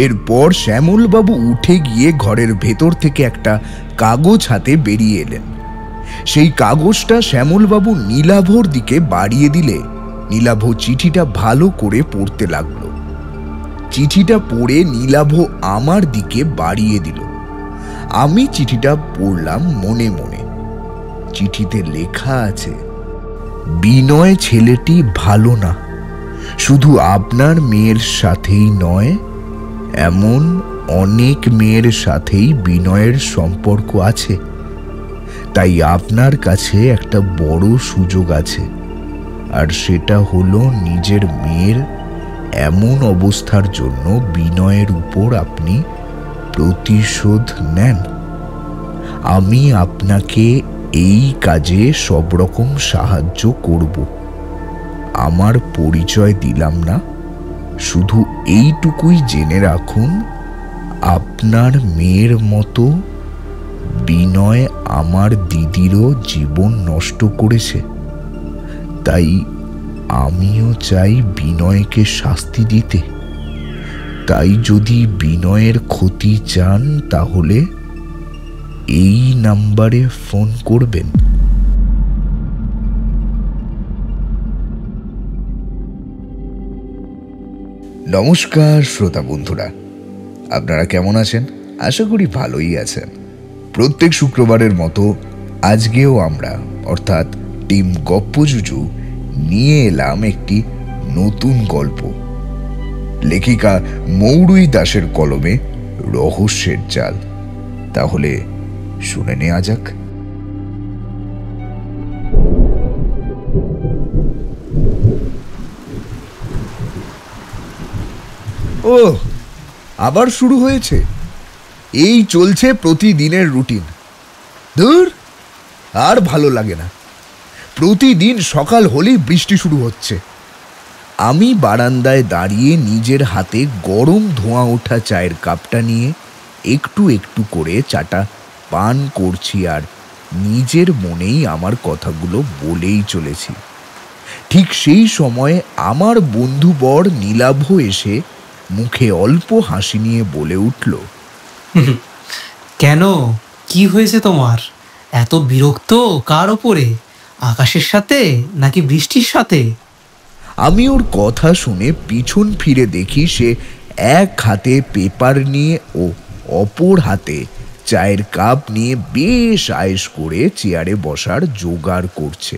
এরপর শ্যামলবাবু উঠে গিয়ে ঘরের ভেতর থেকে একটা কাগজ হাতে বেরিয়ে এলেন। সেই কাগজটা শ্যামলবাবু নীলাভর দিকে বাড়িয়ে দিলে নীলাভ চিঠিটা ভালো করে পড়তে লাগলো। চিঠিটা পড়ে নীলাভ আমার দিকে বাড়িয়ে দিল। আমি চিঠিটা পড়লাম মনে মনে। চিঠিতে লেখা আছে, বিনয় ছেলেটি ভালো না, শুধু আপনার মেয়ের সাথেই নয়, এমন অনেক মেয়ের সাথেই বিনয়ের সম্পর্ক আছে। তাই আপনার কাছে একটা বড় সুযোগ আছে, আর সেটা হলো নিজের মেয়ের এমন অবস্থার জন্য বিনয়ের উপর আপনি প্রতিশোধ নেন। আমি আপনাকে এই কাজে সব রকম সাহায্য করব। আমার পরিচয় দিলাম না, শুধু এইটুকুই জেনে রাখুন, আপনার মেয়ের মতো বিনয় আমার দিদিরও জীবন নষ্ট করেছে। তাই আমিও চাই বিনয়কে শাস্তি দিতে। তাই যদি বিনয়ের ক্ষতি চান তাহলে এই নাম্বারে ফোন করবেন। নমস্কার শ্রোতা বন্ধুরা, আপনারা কেমন আছেন? আশা করি ভালোই আছেন। প্রত্যেক শুক্রবারের মতো আজকেও আমরা অর্থাৎ টিম গপ্পজুজু নিয়ে এলাম একটি নতুন গল্প। লেখিকা মৌরুই দাসের কলমে রহস্যের জাল। তাহলে শুনে নেওয়া যাক। ও, আবার শুরু হয়েছে। এই চলছে প্রতিদিনের রুটিন। ধুর, আর ভালো লাগে না। প্রতিদিন সকাল হলেই বৃষ্টি শুরু হচ্ছে। আমি বারান্দায় দাঁড়িয়ে নিজের হাতে গরম ধোঁয়া ওঠা চায়ের কাপটা নিয়ে একটু একটু করে চাটা পান করছি, আর নিজের মনেই আমার কথাগুলো বলেই চলেছি। ঠিক সেই সময় আমার বন্ধুবর নীলাভ এসে মুখে অল্প হাসি নিয়ে বলে উঠল, কেন, কি হয়েছে তোমার? এত বিরক্ত কার ওপরে? আকাশের সাথে নাকি বৃষ্টির সাথে? আমি ওর কথা শুনে পিছন ফিরে দেখি সে এক হাতে পেপার নিয়ে ও অপর হাতে চায়ের কাপ নিয়ে বেশ আয়েশ করে চেয়ারে বসার জোগাড় করছে,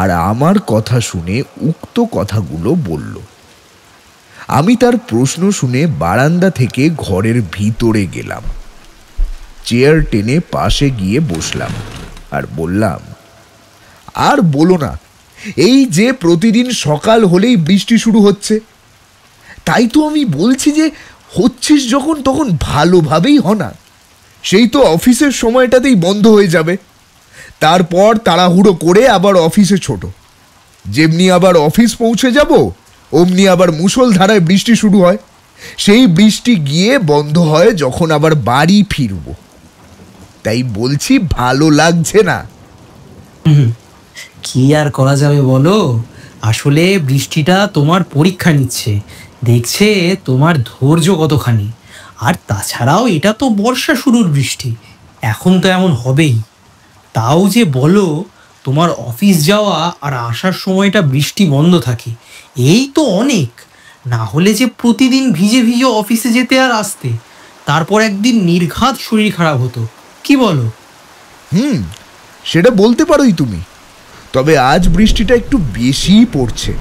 আর আমার কথা শুনে উক্ত কথাগুলো বলল। আমি তার প্রশ্ন শুনে বারান্দা থেকে ঘরের ভিতরে গেলাম। চেয়ার টেনে পাশে গিয়ে বসলাম আর বললাম, আর বলো না, এই যে প্রতিদিন সকাল হলেই বৃষ্টি শুরু হচ্ছে। তাই তো আমি বলছি যে হচ্ছিস যখন তখন ভালোভাবেই হ না। সেই তো অফিসের সময়টাতেই বন্ধ হয়ে যাবে, তারপর তাড়াহুড়ো করে আবার অফিসে ছোট। যেমনি আবার অফিস পৌঁছে যাব অমনি আবার মুষলধারায় বৃষ্টি শুরু হয়। সেই বৃষ্টি গিয়ে বন্ধ হয় যখন আবার বাড়ি ফিরব। তাই বলছি ভালো লাগছে না। কি আর করা যাবে বলো? আসলে বৃষ্টিটা তোমার পরীক্ষা নিচ্ছে, দেখছে তোমার ধৈর্য কতখানি। আর তাছাড়াও এটা তো বর্ষা শুরুর বৃষ্টি, এখন তো এমন হবেই। তাও যে বলো, তোমার অফিস যাওয়া আর আসার সময়টা বৃষ্টি বন্ধ থাকে, এই তো অনেক। না হলে যে প্রতিদিন ভিজে ভিজে অফিসে যেতে আর আসতে, তারপর একদিন নির্ঘাত শরীর খারাপ হতো। কি বলো? সেটা বলতে পারোই তুমি। তবে আজ বৃষ্টিটা একটু বেশিই পড়ছে।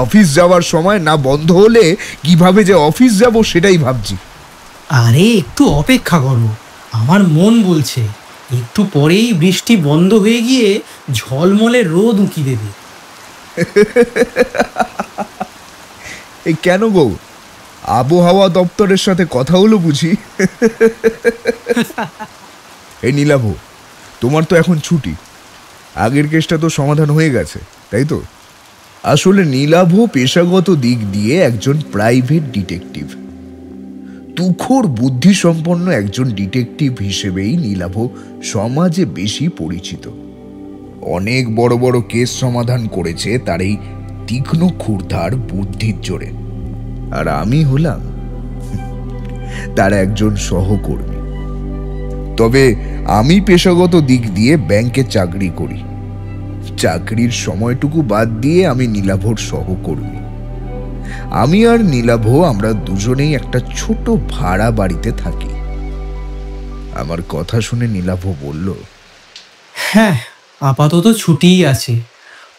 অফিস যাওয়ার সময় না বন্ধ হলে কিভাবে যে অফিস যাব সেটাই ভাবছি। আরে একটু অপেক্ষা করো, আমার মন বলছে একটু পরেই বৃষ্টি বন্ধ হয়ে গিয়ে ঝলমলে রোদ উঁকি দেবে। এই কেন গো, আবহাওয়া দপ্তরের সাথে কথা হলো বুঝি? এই নীলাভ, তোমার তো এখন ছুটি। আগের কেসটা তো সমাধান হয়ে গেছে, তাই তো? আসলে নীলাভ পেশাগত দিক দিয়ে একজন প্রাইভেট ডিটেকটিভ। তুখোড় বুদ্ধিসম্পন্ন একজন ডিটেকটিভ হিসেবেই নীলাভ সমাজে বেশি পরিচিত। অনেক বড় বড় কেস সমাধান করেছে তার এই তীক্ষ্ণ ক্ষুরধার বুদ্ধির জোরে। আর আমি হলাম তার একজন সহকর্মী। তবে আমি পেশাগত দিক দিয়ে ব্যাংকে চাকরি করি। চাকরির সময়টুকু বাদ দিয়ে আমি নীলাভর সহকর্মী। আমি আর নীলাভ আমরা দুজনেই একটা ছোট ভাড়া বাড়িতে থাকি। আমার কথা শুনে নীলাভ বলল, হ্যাঁ, আপাতত ছুটিই আছে।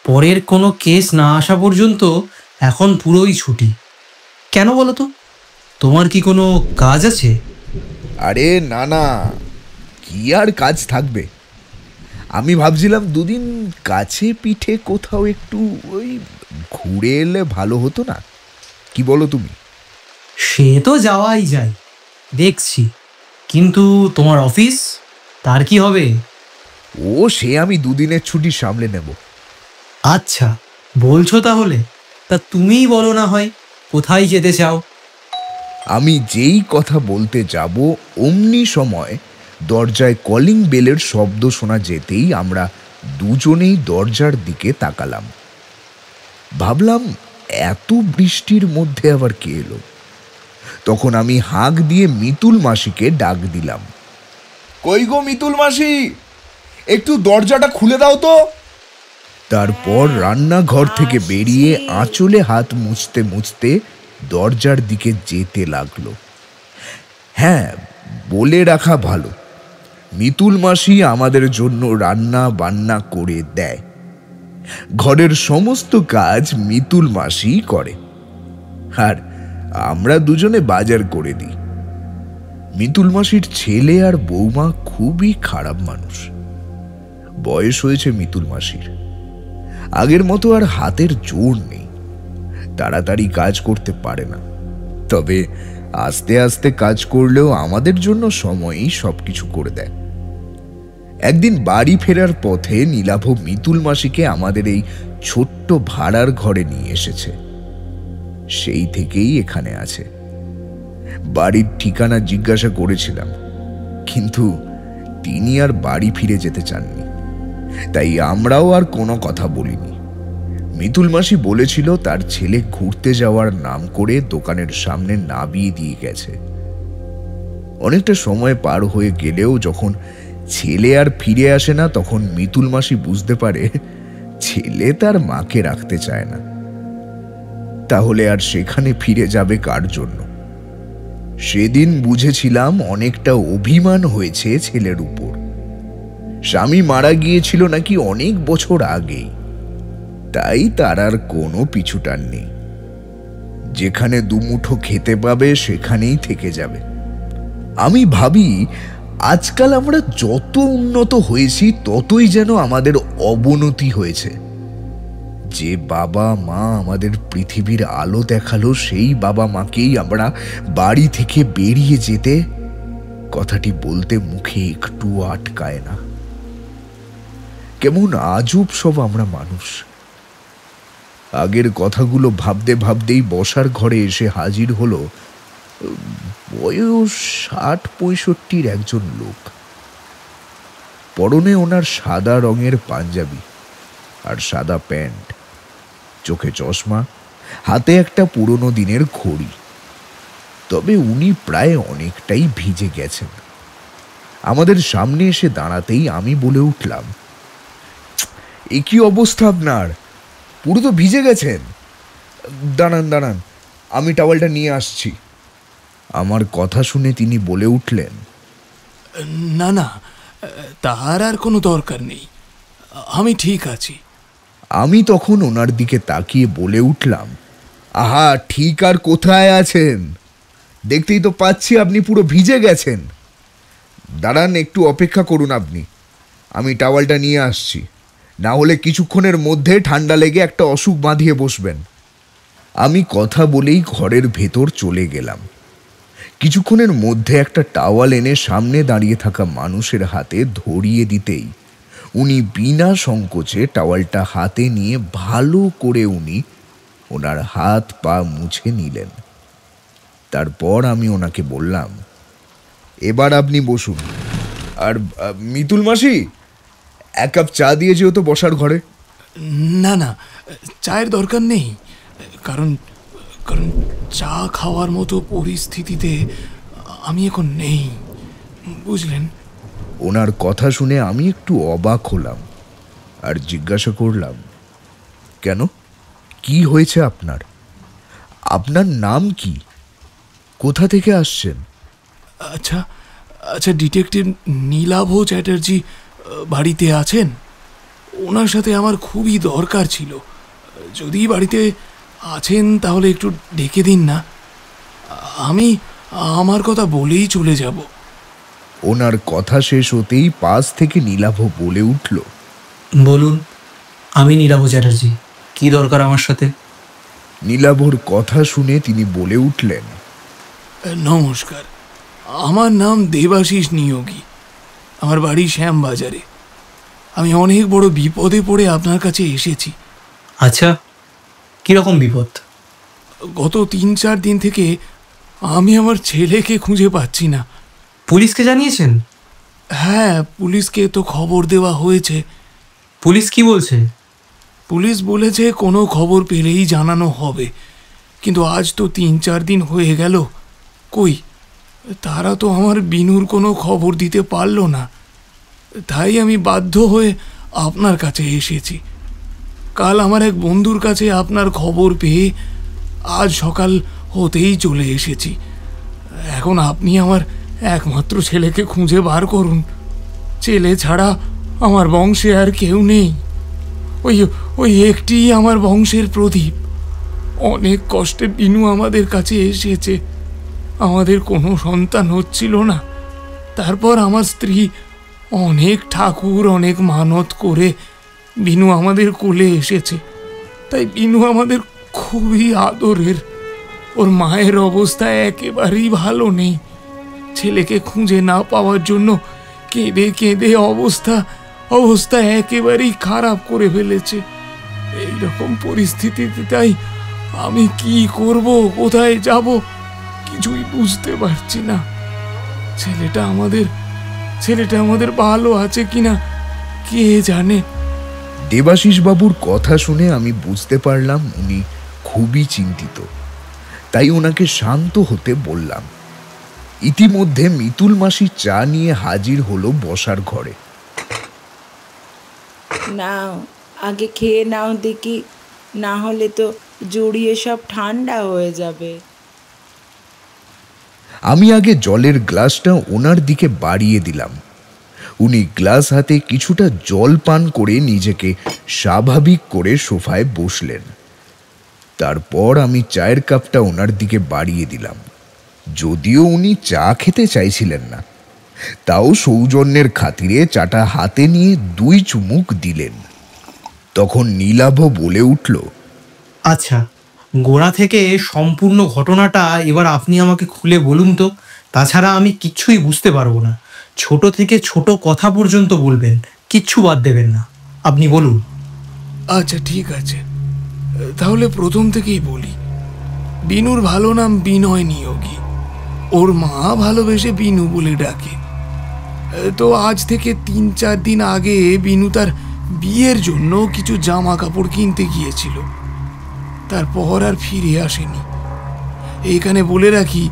পরের কোনো কেস না আসা পর্যন্ত এখন পুরোই ছুটি। কেন বলো তো, তোমার কি কোনো কাজ আছে? আরে না না, কি আর কাজ থাকবে। আমি ভাবছিলাম দুদিন কাছে পিঠে কোথাও একটু ওই ঘুরে এলে ভালো হতো না, কি বলো তুমি? সে তো যাওয়াই যায়, দেখছি। কিন্তু তোমার অফিস, তার কি হবে? ও সে আমি দুদিনের ছুটি সামলে নেব। আচ্ছা, বলছো তাহলে। তা তুমিই বলো না হয়, কোথায় যেতে চাও? আমি যেই কথা বলতে যাব অমনি সময় দরজায় কলিং বেলের শব্দ শোনা যেতেই আমরা দুজনেই দরজার দিকে তাকালাম। ভাবলাম এত বৃষ্টির মধ্যে আবার কে এলো। তখন আমি হাঁক দিয়ে মিতুল মাসিকে ডাক দিলাম। কই গো মিতুল মাসি, একটু দরজাটা খুলে দাও তো। তারপর রান্নাঘর থেকে বেরিয়ে আঁচলে হাত মুছতে মুছতে দরজার দিকে যেতে লাগলো। হ্যাঁ, বলে রাখা ভালো, মিতুল মাসি আমাদের জন্য রান্না বান্না করে দেয়। ঘরের সমস্ত কাজ মিতুল মাসি করে, আর আমরা দুজনে বাজার করে দিই। মিতুল মাসির ছেলে আর বৌমা খুবই খারাপ মানুষ। বয়স হয়েছে মিতুল মাসির, আগের মতো আর হাতের জোর নেই, তাড়াতাড়ি কাজ করতে পারে না। তবে আস্তে আস্তে কাজ করলেও আমাদের জন্য সময়ই সবকিছু করে দেয়। একদিন বাড়ি ফেরার পথে নীলাভ মিতুল মাসিকে আমাদের এই ছোট্ট ভাড়ার ঘরে নিয়ে এসেছে। সেই থেকেই এখানে আছে। বাড়ির ঠিকানা জিজ্ঞাসা করেছিলাম, কিন্তু তিনি আর বাড়ি ফিরে যেতে চাননি, তাই আমরাও আর কোনো কথা বলিনি। মিতুল মাসি বলেছিল তার ছেলে ঘুরতে যাওয়ার নাম করে দোকানের সামনে নামিয়ে দিয়ে গেছে। অনেকটা সময় পার হয়ে গেলেও যখন ছেলে আর ফিরে আসে না, তখন মিতুল মাসি বুঝতে পারে ছেলে তার মাকে রাখতে চায় না। তাহলে আর সেখানে ফিরে যাবে কার জন্য? সেদিন বুঝেছিলাম অনেকটা অভিমান হয়েছে ছেলের উপর। স্বামী মারা গিয়েছিল নাকি অনেক বছর আগেই, তাই তার আর কোনো পিছুটান নেই। যেখানে দুমুঠো খেতে পাবে সেখানেই থেকে যাবে। আমি ভাবি আজকাল আমরা যত উন্নত হয়েছি ততই যেন আমাদের অবনতি হয়েছে। যে বাবা মা আমাদের পৃথিবীর আলো দেখালো, সেই বাবা মাকেই আমরা বাড়ি থেকে বেরিয়ে যেতে, কথাটি বলতে মুখে একটু আটকায় না। কেমন আজব সব আমরা মানুষ। আগের কথাগুলো ভাবতে ভাবতেই বসার ঘরে এসে হাজির হলো বয়স ৬০-৬৫ একজন লোক। পরনে ওনার সাদা রঙের পাঞ্জাবি আর সাদা প্যান্ট, চোখে চশমা, হাতে একটা পুরনো দিনের ঘড়ি। তবে উনি প্রায় অনেকটাই ভিজে গেছেন। আমাদের সামনে এসে দাঁড়াতেই আমি বলে উঠলাম, এ কি অবস্থা আপনার, পুরো তো ভিজে গেছেন। দাঁড়ান দাঁড়ান, আমি টাওয়ালটা নিয়ে আসছি। আমার কথা শুনে তিনি বলে উঠলেন, না না, তার আর কোনো দরকার নেই, আমি ঠিক আছি। আমি তখন ওনার দিকে তাকিয়ে বলে উঠলাম, আহা, ঠিক আর কোথায় আছেন? দেখতেই তো পাচ্ছি আপনি পুরো ভিজে গেছেন। দাঁড়ান, একটু অপেক্ষা করুন আপনি, আমি টাওয়ালটা নিয়ে আসছি। না হলে কিছুক্ষণের মধ্যে ঠান্ডা লেগে একটা অসুখ বাঁধিয়ে বসবেন। আমি কথা বলেই ঘরের ভেতর চলে গেলাম। কিছুক্ষণের মধ্যে একটা টাওয়াল এনে সামনে দাঁড়িয়ে থাকা মানুষের হাতে ধরিয়ে দিতেই উনি বিনা সংকোচে টাওয়ালটা হাতে নিয়ে ভালো করে ওনার হাত পা মুছে নিলেন। তারপর আমি ওনাকে বললাম, এবার আপনি বসুন। আর মিতুল মাসি, এক কাপ চা দিয়ে যেও তো বসার ঘরে। না না, চায়ের দরকার নেই, কারণ কারণ চা খাওয়ার মতো পরিস্থিতিতে আমি এখন নেই, বুঝলেন? ওনার কথা শুনে আমি একটু অবাক হলাম আর জিজ্ঞাসা করলাম, কেন, কি হয়েছে আপনার? আপনার নাম কি? কোথা থেকে আসছেন? আচ্ছা আচ্ছা, ডিটেকটিভ নীলাভ চ্যাটার্জি বাড়িতে আছেন? ওনার সাথে আমার খুবই দরকার ছিল। যদি বাড়িতে আছেন তাহলে একটু ডেকে দিন না, আমি আমার কথা বলেই চলে যাব। ওনার কথা শেষ হতেই পাশ থেকে নীলাভ বলে উঠল, বলুন, আমি নীলাভ চ্যাটার্জি। কি দরকার আমার সাথে? নীলাভর কথা শুনে তিনি বলে উঠলেন, নমস্কার, আমার নাম দেবাশিস নিয়োগী। আমার বাড়ি শ্যামবাজারে। আমি অনেক বড় বিপদে পড়ে আপনার কাছে এসেছি। আচ্ছা, কিরকম বিপদ? গত 3-4 দিন থেকে আমি আমার ছেলেকে খুঁজে পাচ্ছি না। পুলিশকে জানিয়েছেন? হ্যাঁ, পুলিশকে তো খবর দেওয়া হয়েছে। পুলিশ কি বলছে? পুলিশ বলেছে কোনো খবর পেলেই জানানো হবে, কিন্তু আজ তো 3-4 দিন হয়ে গেল। কই, তারা তো আমার বিনুর কোনো খবর দিতে পারলো না। তাই আমি বাধ্য হয়ে আপনার কাছে এসেছি। কাল আমার এক বন্ধুর কাছে আপনার খবর পেয়ে আজ সকাল হতেই চলে এসেছি। এখন আপনি আমার একমাত্র ছেলেকে খুঁজে বার করুন। ছেলে ছাড়া আমার বংশে আর কেউ নেই। ওই ওই একটিই আমার বংশের প্রদীপ। অনেক কষ্টে বিনু আমাদের কাছে এসেছে। আমাদের কোনো সন্তান হচ্ছিল না। তারপর আমার স্ত্রী অনেক ঠাকুর, অনেক মানত করে বিনু আমাদের কোলে এসেছে। তাই বিনু আমাদের খুবই আদরের। ওর মায়ের অবস্থা একেবারেই ভালো নেই। ছেলেকে খুঁজে না পাওয়ার জন্য কেঁদে কেঁদে অবস্থা একেবারেই খারাপ করে ফেলেছে। এইরকম পরিস্থিতিতে তাই আমি কি করব, কোথায় যাব, কিছুই বুঝতে পারছি না। ছেলেটা আমাদের ভালো আছে কিনা কে জানে। দেবাশিস বাবুর কথা শুনে আমি বুঝতে পারলাম উনি খুবই চিন্তিত। তাই ওনাকে শান্ত হতে বললাম। ইতিমধ্যে মিতুল মাসি চা নিয়ে হাজির হলো বসার ঘরে। নাও, আগে খেয়ে নাও দেখি, না হলে তো জড়িয়ে সব ঠান্ডা হয়ে যাবে। আমি আগে জলের গ্লাসটা ওনার দিকে বাড়িয়ে দিলাম। উনি গ্লাস হাতে কিছুটা জল পান করে নিজেকে স্বাভাবিক করে সোফায় বসলেন। তারপর আমি চায়ের কাপটা ওনার দিকে বাড়িয়ে দিলাম। যদিও উনি চা খেতে চাইছিলেন না, তাও সৌজন্যের খাতিরে চাটা হাতে নিয়ে 2 চুমুক দিলেন। তখন নীলাভ বলে উঠল, আচ্ছা, গোড়া থেকে সম্পূর্ণ ঘটনাটা এবার আপনি আমাকে খুলে বলুন তো। তাছাড়া আমি কিচ্ছুই বুঝতে পারবো না। ছোট থেকে ছোট কথা পর্যন্ত বলবেন, কিচ্ছু বাদ দেবেন না। আপনি বলুন। আচ্ছা ঠিক আছে, তাহলে প্রথম থেকেই বলি। বিনুর ভালো নাম বিনয় নিয়োগী। ওর মা ভালোবেসে বিনু বলে ডাকে। তো আজ থেকে 3-4 দিন আগে বিনু তার বিয়ের জন্য কিছু জামা কাপড় কিনতে গিয়েছিল। তারপর আর ফিরে আসেনি। এইখানে বলে রাখি,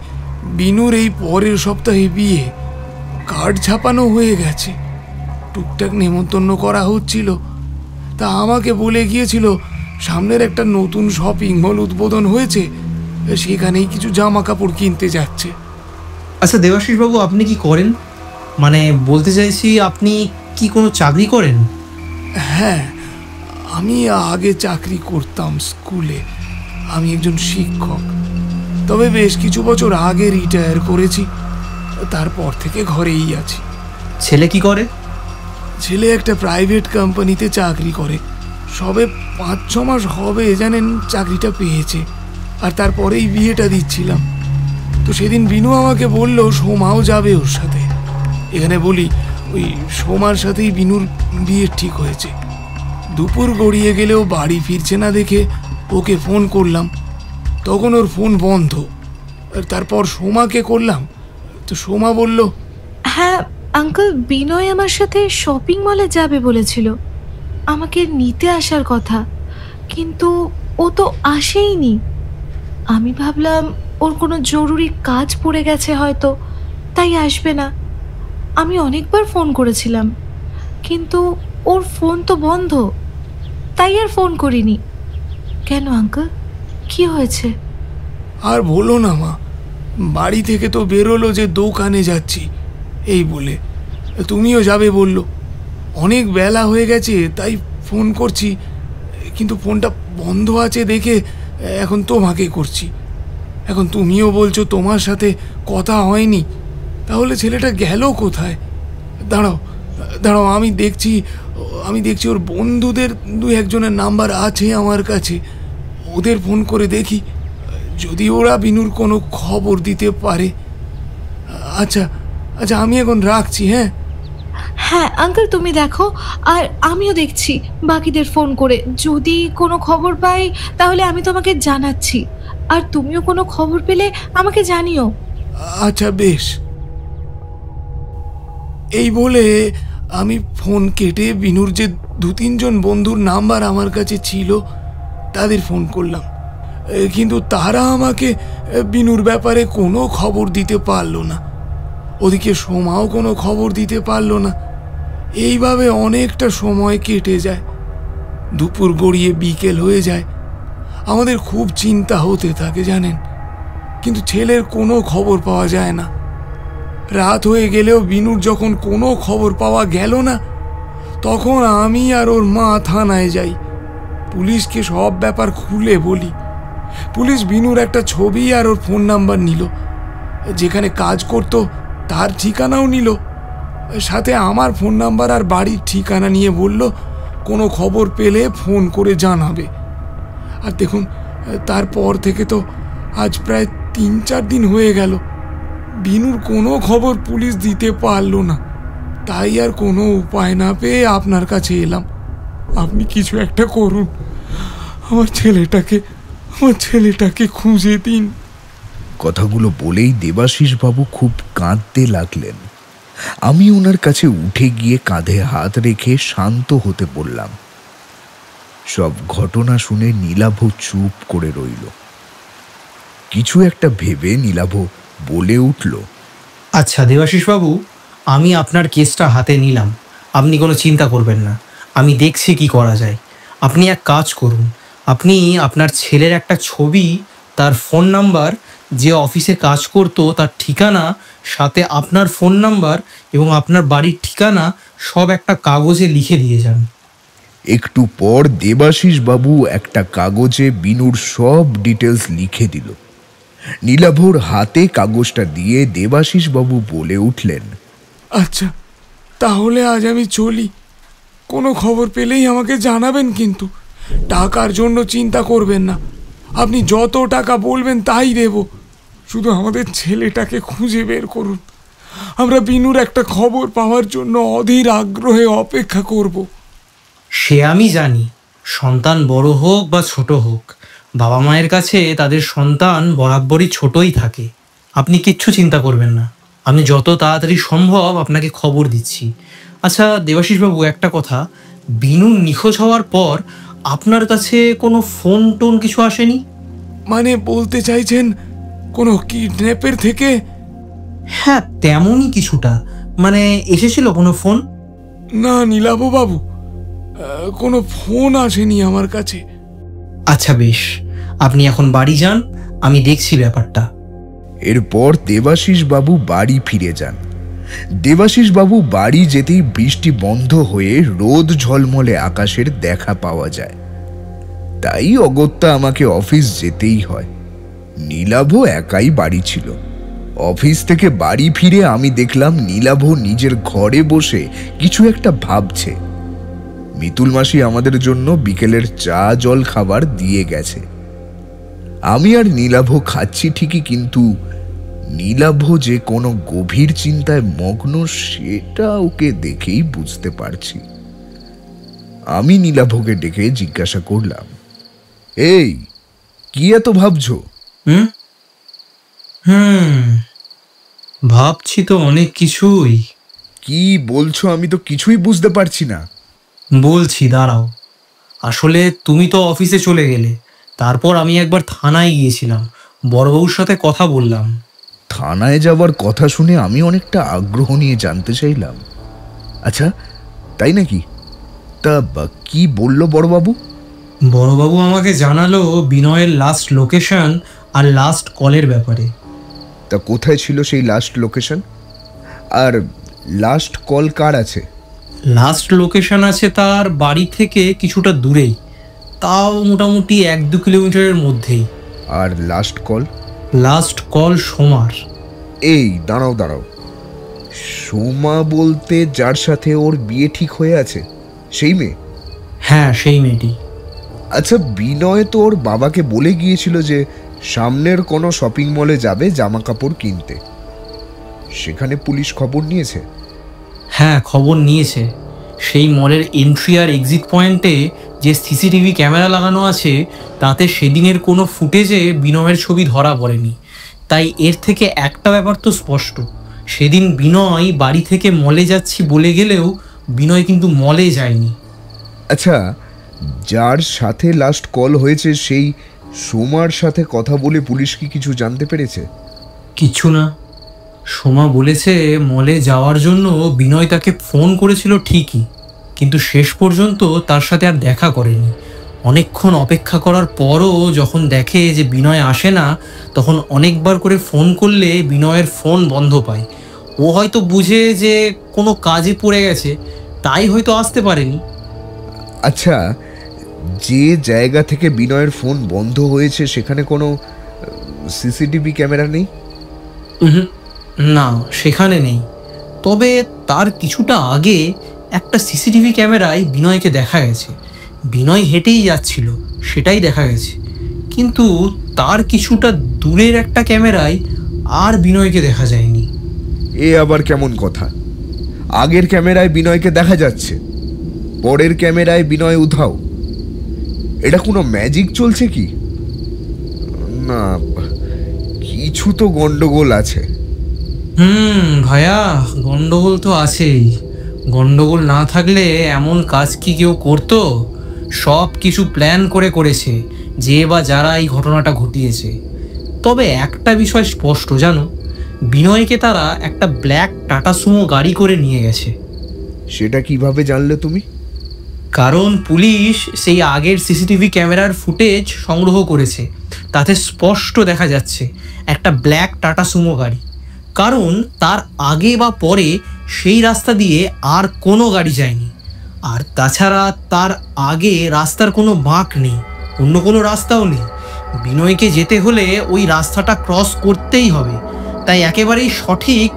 বিনুর এই পরের সপ্তাহে বিয়ে। কার্ড ছাপানো হয়ে গেছে, টুকটাক নেমন্তন্ন করা হচ্ছিল। তা আমাকে বলে গিয়েছিল সামনের একটা নতুন শপিং মল উদ্বোধন হয়েছে, সেখানেই কিছু জামা কাপড় কিনতে যাচ্ছে। আচ্ছা দেবাশিস বাবু, আপনি কি করেন? মানে বলতে চাইছি, আপনি কি কোনো চাকরি করেন? হ্যাঁ, আমি আগে চাকরি করতাম স্কুলে। আমি একজন শিক্ষক। তবে বেশ কিছু বছর আগে রিটায়ার করেছি। তারপর থেকে ঘরেই আছি। ছেলে কি করে? ছেলে একটা প্রাইভেট কোম্পানিতে চাকরি করে। সবে 5-6 মাস হবে জানেন চাকরিটা পেয়েছে। আর তারপরেই বিয়েটা দিচ্ছিলাম। তো সেদিন বিনু আমাকে বলল সোমাও যাবে ওর সাথে। এখানে বলি, ওই সোমার সাথেই বিনুর বিয়ে ঠিক হয়েছে। দুপুর গড়িয়ে গেলেও বাড়ি ফিরছে না দেখে ওকে ফোন করলাম। তখন ওর ফোন বন্ধ। আর তারপর সোমাকে করলাম, তো সোমা বলল, হ্যাঁ আঙ্কেল, বিনয় আমার সাথে শপিং মলে যাবে বলেছিল, আমাকে নিতে আসার কথা, কিন্তু ও তো আসেইনি। আমি ভাবলাম ওর কোনো জরুরি কাজ পড়ে গেছে হয়তো, তাই আসবে না। আমি অনেকবার ফোন করেছিলাম, কিন্তু ওর ফোন তো বন্ধ, তাই আর ফোন করিনি। কেন আঙ্কেল, কি হয়েছে? আর বলো না মা, বাড়ি থেকে তো বেরোলো যে দোকানে যাচ্ছি এই বলে, তুমিও যাবে বললো। অনেক বেলা হয়ে গেছে তাই ফোন করছি, কিন্তু ফোনটা বন্ধ আছে দেখে এখন তোমাকে করছি। এখন তুমিও বলছো তোমার সাথে কথা হয়নি, তাহলে ছেলেটা গেল কোথায়? দাঁড়াও দাঁড়াও, আমি দেখছি ওর বন্ধুদের দু একজনের নাম্বার আছে আমার কাছে, ওদের ফোন করে দেখি যদি ওরা বিনুর কোনো খবর দিতে পারে। আচ্ছা আচ্ছা, আমি এখন রাখছি। হ্যাঁ হ্যাঁ আঙ্কেল, তুমি দেখো, আর আমিও দেখছি বাকিদের ফোন করে। যদি কোনো খবর পাই তাহলে আমি তোমাকে জানাচ্ছি, আর তুমিও কোনো খবর পেলে আমাকে জানিও। আচ্ছা বেশ। এই বলে আমি ফোন কেটে বিনুর যে দু তিনজন বন্ধুর নাম্বার আমার কাছে ছিল তাদের ফোন করলাম, কিন্তু তারা আমাকে বিনুর ব্যাপারে কোনো খবর দিতে পারলো না। ওদিকে সোমাও কোনো খবর দিতে পারলো না। এইভাবে অনেকটা সময় কেটে যায়, দুপুর গড়িয়ে বিকেল হয়ে যায়। আমাদের খুব চিন্তা হতে থাকে জানেন, কিন্তু ছেলের কোনো খবর পাওয়া যায় না। রাত হয়ে গেলেও বিনুর যখন কোনো খবর পাওয়া গেল না, তখন আমি আর ওর মা থানায় যাই, পুলিশকে সব ব্যাপার খুলে বলি। পুলিশ বিনুর একটা ছবি আর ওর ফোন নাম্বার নিল, যেখানে কাজ করতো তার ঠিকানাও নিল, সাথে আমার ফোন নাম্বার আর বাড়ির ঠিকানা নিয়ে বলল কোনো খবর পেলে ফোন করে জানাবে। আর দেখুন, তারপর থেকে তো আজ প্রায় 3-4 দিন হয়ে গেল, বিনুর কোনো খবর পুলিশ দিতে পারলো না। তাই আর কোনো উপায় না পেয়ে আপনার কাছে এলাম। আপনি কিছু একটা করুন, আমার ছেলেটাকে খুঁজে দিন। কথাগুলো বলেই দেবাশিস বাবু খুব কাঁদতে লাগলেন। আমি ওনার কাছে উঠে গিয়ে কাঁধে হাত রেখে শান্ত হতে বললাম। সব ঘটনা শুনে নীলাভ চুপ করে রইল। কিছু একটা ভেবে নীলাভ বলে উঠল, আচ্ছা দেবাশিস বাবু, আমি আপনার কেসটা হাতে নিলাম, আপনি কোনো চিন্তা করবেন না, আমি দেখছি কি করা যায়। আপনি এক কাজ করুন, আপনি আপনার ছেলের একটা ছবি, তার ফোন নাম্বার, যে অফিসে কাজ করতো তার ঠিকানা, সাথে আপনার ফোন নাম্বার এবং আপনার বাড়ির ঠিকানা সব একটা কাগজে লিখে দিয়ে যান। একটু পর দেবাশিস বাবু একটা কাগজে বিনুর সব ডিটেলস লিখে দিল। নীলাভর হাতে কাগজটা দিয়ে দেবাশিস বাবু বলে উঠলেন, আচ্ছা তাহলে আজ আমি চলি, কোনো খবর পেলেই আমাকে জানাবেন, কিন্তু টাকার জন্য চিন্তা করবেন না, আপনি যত টাকা বলবেন তাই দেব, শুধু আমাদের ছেলেটাকে খুঁজে বের করুন। আমরা বিনুর একটা খবর পাওয়ার জন্য অধীর আগ্রহে অপেক্ষা করব। সে আমি জানি, সন্তান বড় হোক বা ছোট হোক, বাবা মায়ের কাছে তাদের সন্তান বরাবরই ছোটই থাকে। আপনি কিচ্ছু চিন্তা করবেন না, আমি যত তাড়াতাড়ি সম্ভব আপনাকে খবর দিচ্ছি। আচ্ছা দেবাশিসবাবু, একটা কথা, বিনু নিখোঁজ হওয়ার পর আপনার কাছে কোনো ফোন টোন কিছু আসেনি? মানে বলতে চাইছেন কোনো কিডন্যাপের থেকে? হ্যাঁ তেমনই কিছুটা, মানে এসেছিল কোনো ফোন? না নীলাভ বাবু, কোনো ফোন আসেনি আমার কাছে। আচ্ছা বেশ, আপনি এখন বাড়ি যান, আমি দেখছি ব্যাপারটা। এরপর দেবাশিস বাবু বাড়ি ফিরে যান। দেবাশিস বাবু বাড়ি যেতেই বৃষ্টি বন্ধ হয়ে রোদ ঝলমলে আকাশের দেখা পাওয়া যায়। তাই অগত্যা আমাকে অফিস যেতেই হয়। নীলাভ একাই বাড়ি ছিল। অফিস থেকে বাড়ি ফিরে আমি দেখলাম নীলাভ নিজের ঘরে বসে কিছু একটা ভাবছে। মিতুল মাসি আমাদের জন্য বিকেলের চা জল খাবার দিয়ে গেছে। আমি আর নীলাভ খাচ্ছি ঠিকই, কিন্তু নীলাভ যে কোনো গভীর চিন্তায় মগ্ন সেটা ওকে দেখেই বুঝতে পারছি। আমি নীলাভকে ডেকে জিজ্ঞাসা করলাম, এই কি এত ভাবছো? ভাবছি তো অনেক কিছুই। কি বলছো? আমি তো কিছুই বুঝতে পারছি না। বলছি দাঁড়াও। আসলে তুমি তো অফিসে চলে গেলে, তারপর আমি একবার থানায় গিয়েছিলাম, বড়বাবুর সাথে কথা বললাম। থানায় যাওয়ার কথা শুনে আমি অনেকটা আগ্রহ নিয়ে জানতে চাইলাম, আচ্ছা তাই নাকি? তা কি বললো বড়বাবু? বড়বাবু আমাকে জানালো বিনয়ের লাস্ট লোকেশন আর লাস্ট কলের ব্যাপারে। তা কোথায় ছিল সেই লাস্ট লোকেশন, আর লাস্ট কল কার আছে? লাস্ট লোকেশন আছে তার বাড়ি থেকে কিছুটা দূরেই, তাও মোটামুটি 1-2 কিলোমিটারের মধ্যেই। আর লাস্ট কল? লাস্ট কল সোমার। এই দাঁড়াও দাঁড়াও, সোমা বলতে যার সাথে ওর বিয়ে ঠিক হয়ে আছে সেই মেয়ে? হ্যাঁ, সেই মেয়েটি। আচ্ছা, বিনয় তো ওর বাবাকে বলে গিয়েছিল যে সামনের কোনো শপিং মলে যাবে জামা কাপড় কিনতে, সেখানে পুলিশ খবর নিয়েছে? হ্যাঁ, খবর নিয়েছে। সেই মলের এন্ট্রি আর এক্সিট পয়েন্টে যে সিসিটিভি ক্যামেরা লাগানো আছে তাতে সেদিনের কোনো ফুটেজে বিনয়ের ছবি ধরা পড়েনি। তাই এর থেকে একটা ব্যাপার তো স্পষ্ট, সেদিন বিনয় বাড়ি থেকে মলে যাচ্ছি বলে গেলেও বিনয় কিন্তু মলে যায়নি। আচ্ছা, যার সাথে লাস্ট কল হয়েছে সেই সোমার সাথে কথা বলে পুলিশ কি কিছু জানতে পেরেছে? কিছু না। সোমা বলেছে মলে যাওয়ার জন্য বিনয় তাকে ফোন করেছিল ঠিকই, কিন্তু শেষ পর্যন্ত তার সাথে আর দেখা করেনি। অনেকক্ষণ অপেক্ষা করার পরও যখন দেখে যে বিনয় আসে না, তখন অনেকবার করে ফোন করলে বিনয়ের ফোন বন্ধ পায়। ও হয়তো বুঝে যে কোনো কাজে পড়ে গেছে, তাই হয়তো আসতে পারেনি। আচ্ছা, যে জায়গা থেকে বিনয়ের ফোন বন্ধ হয়েছে সেখানে কোনো সিসিটিভি ক্যামেরা নেই? না, সেখানে নেই। তবে তার কিছুটা আগে একটা সিসিটিভি ক্যামেরায় বিনয়কে দেখা গেছে। বিনয় হেঁটেই যাচ্ছিল, সেটাই দেখা গেছে। কিন্তু তার কিছুটা দূরের একটা ক্যামেরায় আর বিনয়কে দেখা যায়নি। এ আবার কেমন কথা? আগের ক্যামেরায় বিনয়কে দেখা যাচ্ছে, পরের ক্যামেরায় বিনয় উধাও। এটা কোনো ম্যাজিক চলছে কি? না, কিছু তো গন্ডগোল আছে। ভাইয়া, গন্ডগোল তো আছেই। গন্ডগোল না থাকলে এমন কাজ কি কেউ করতো? সব কিছু প্ল্যান করে করেছে যে বা যারা এই ঘটনাটা ঘটিয়েছে। তবে একটা বিষয় স্পষ্ট, জানো, বিনয়কে তারা একটা ব্ল্যাক টাটা সুমো গাড়ি করে নিয়ে গেছে। সেটা কিভাবে জানলে তুমি? কারণ পুলিশ সেই আগের সিসিটিভি ক্যামেরার ফুটেজ সংগ্রহ করেছে, তাতে স্পষ্ট দেখা যাচ্ছে একটা ব্ল্যাক টাটা সুমো গাড়ি। কারণ তার আগে বা পরে সেই রাস্তা দিয়ে আর কোনো গাড়ি যায়নি। আর তাছাড়া তার আগে রাস্তার কোনো বাঁক নেই, অন্য কোনো রাস্তাও নেই। বিনয়কে যেতে হলে ওই রাস্তাটা ক্রস করতেই হবে। তাই একেবারেই সঠিক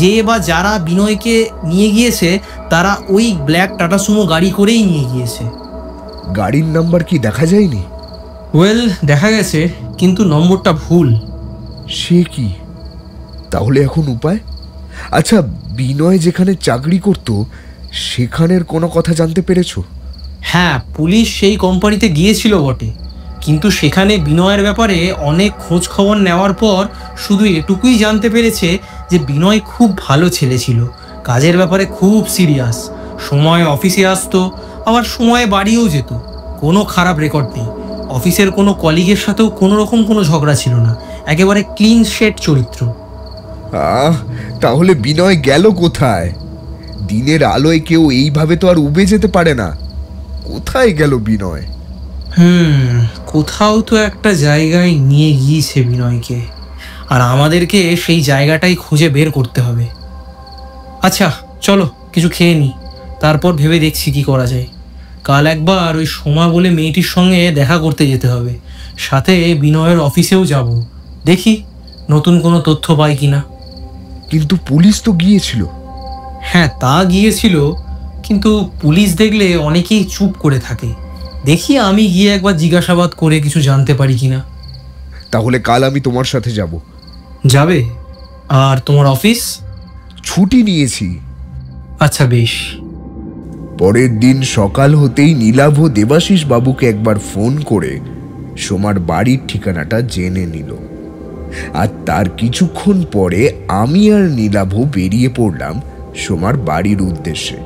যে বা যারা বিনয়কে নিয়ে গিয়েছে তারা ওই ব্ল্যাক টাটা সুমো গাড়ি করেই নিয়ে গিয়েছে। গাড়ির নাম্বার কি দেখা যায়নি? দেখা গেছে, কিন্তু নম্বরটা ভুল। সে কি? তাহলে এখন উপায়? আচ্ছা, বিনয় যেখানে চাকরি করত সেখানের কোনো কথা জানতে পেরেছো? হ্যাঁ, পুলিশ সেই কোম্পানিতে গিয়েছিল বটে, কিন্তু সেখানে বিনয়ের ব্যাপারে অনেক খোঁজ খবর নেওয়ার পর শুধু এটুকুই জানতে পেরেছে যে বিনয় খুব ভালো ছেলে ছিল, কাজের ব্যাপারে খুব সিরিয়াস, সময় অফিসে আসতো, আবার সময়ে বাড়িও যেত, কোনো খারাপ রেকর্ড নেই। অফিসের কোনো কলিগের সাথেও কোনো রকম কোনো ঝগড়া ছিল না, একেবারে ক্লিন শেড চরিত্র। তাহলে বিনয় গেল কোথায়? দিনের আলোয় কেউ এইভাবে তো আর উবে যেতে পারে না। কোথায় গেল বিনয়? কোথাও তো একটা জায়গায় নিয়ে গিয়েছে বিনয়কে, আর আমাদেরকে সেই জায়গাটাই খুঁজে বের করতে হবে। আচ্ছা চলো কিছু খেয়ে নিই, তারপর ভেবে দেখছি কি করা যায়। কাল একবার ওই সোমা বলে মেয়েটির সঙ্গে দেখা করতে যেতে হবে, সাথে বিনয়ের অফিসেও যাব, দেখি নতুন কোনো তথ্য পাই কিনা। কিন্তু পুলিশ তো গিয়েছিল। হ্যাঁ, তা গিয়েছিল, কিন্তু পুলিশ দেখলে অনেকেই চুপ করে থাকে। দেখি আমি গিয়ে একবার জিজ্ঞাসাবাদ করে কিছু জানতে পারি কিনা। তাহলে কাল আমি তোমার সাথে যাব। যাবে? আর তোমার অফিস? ছুটি নিয়েছি। আচ্ছা বেশ। পরের দিন সকাল হতেই নীলাভ দেবাশিস বাবুকে একবার ফোন করে সোমার বাড়ির ঠিকানাটা জেনে নিল। আর তার কিছুক্ষণ পরে আমি আর নীলাভ বেরিয়ে পড়লাম সোমার বাড়ির উদ্দেশ্যে।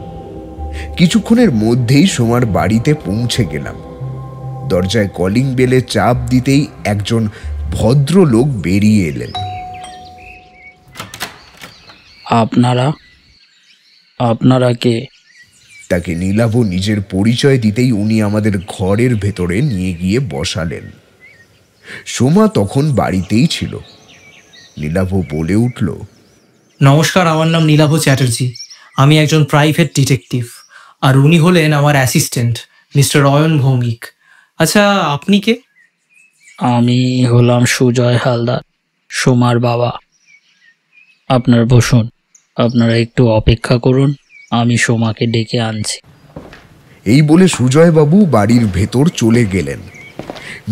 কিছুক্ষণের মধ্যেই সোমার বাড়িতে পৌঁছে গেলাম। দরজায় কলিং বেলে চাপ দিতেই একজন ভদ্রলোক বেরিয়ে এলেন। আপনারা আপনারা কে? তাকে নীলাভ নিজের পরিচয় দিতেই উনি আমাদের ঘরের ভেতরে নিয়ে গিয়ে বসালেন। সোমা তখন বাড়িতেই ছিল। নীলাভ বলে উঠল, নমস্কার, আমার নাম নীলাভ চ্যাটার্জি। আমি একজন প্রাইভেট ডিটেকটিভ, আর উনি হলেন আমার অ্যাসিস্ট্যান্ট মিস্টার অয়ন ভৌমিক। আচ্ছা, আপনি কে? আমি হলাম সুজয় হালদার, সোমার বাবা। আপনার বসুন, আপনারা একটু অপেক্ষা করুন, আমি সোমাকে ডেকে আনছি। এই বলে সুজয়বাবু বাড়ির ভেতর চলে গেলেন।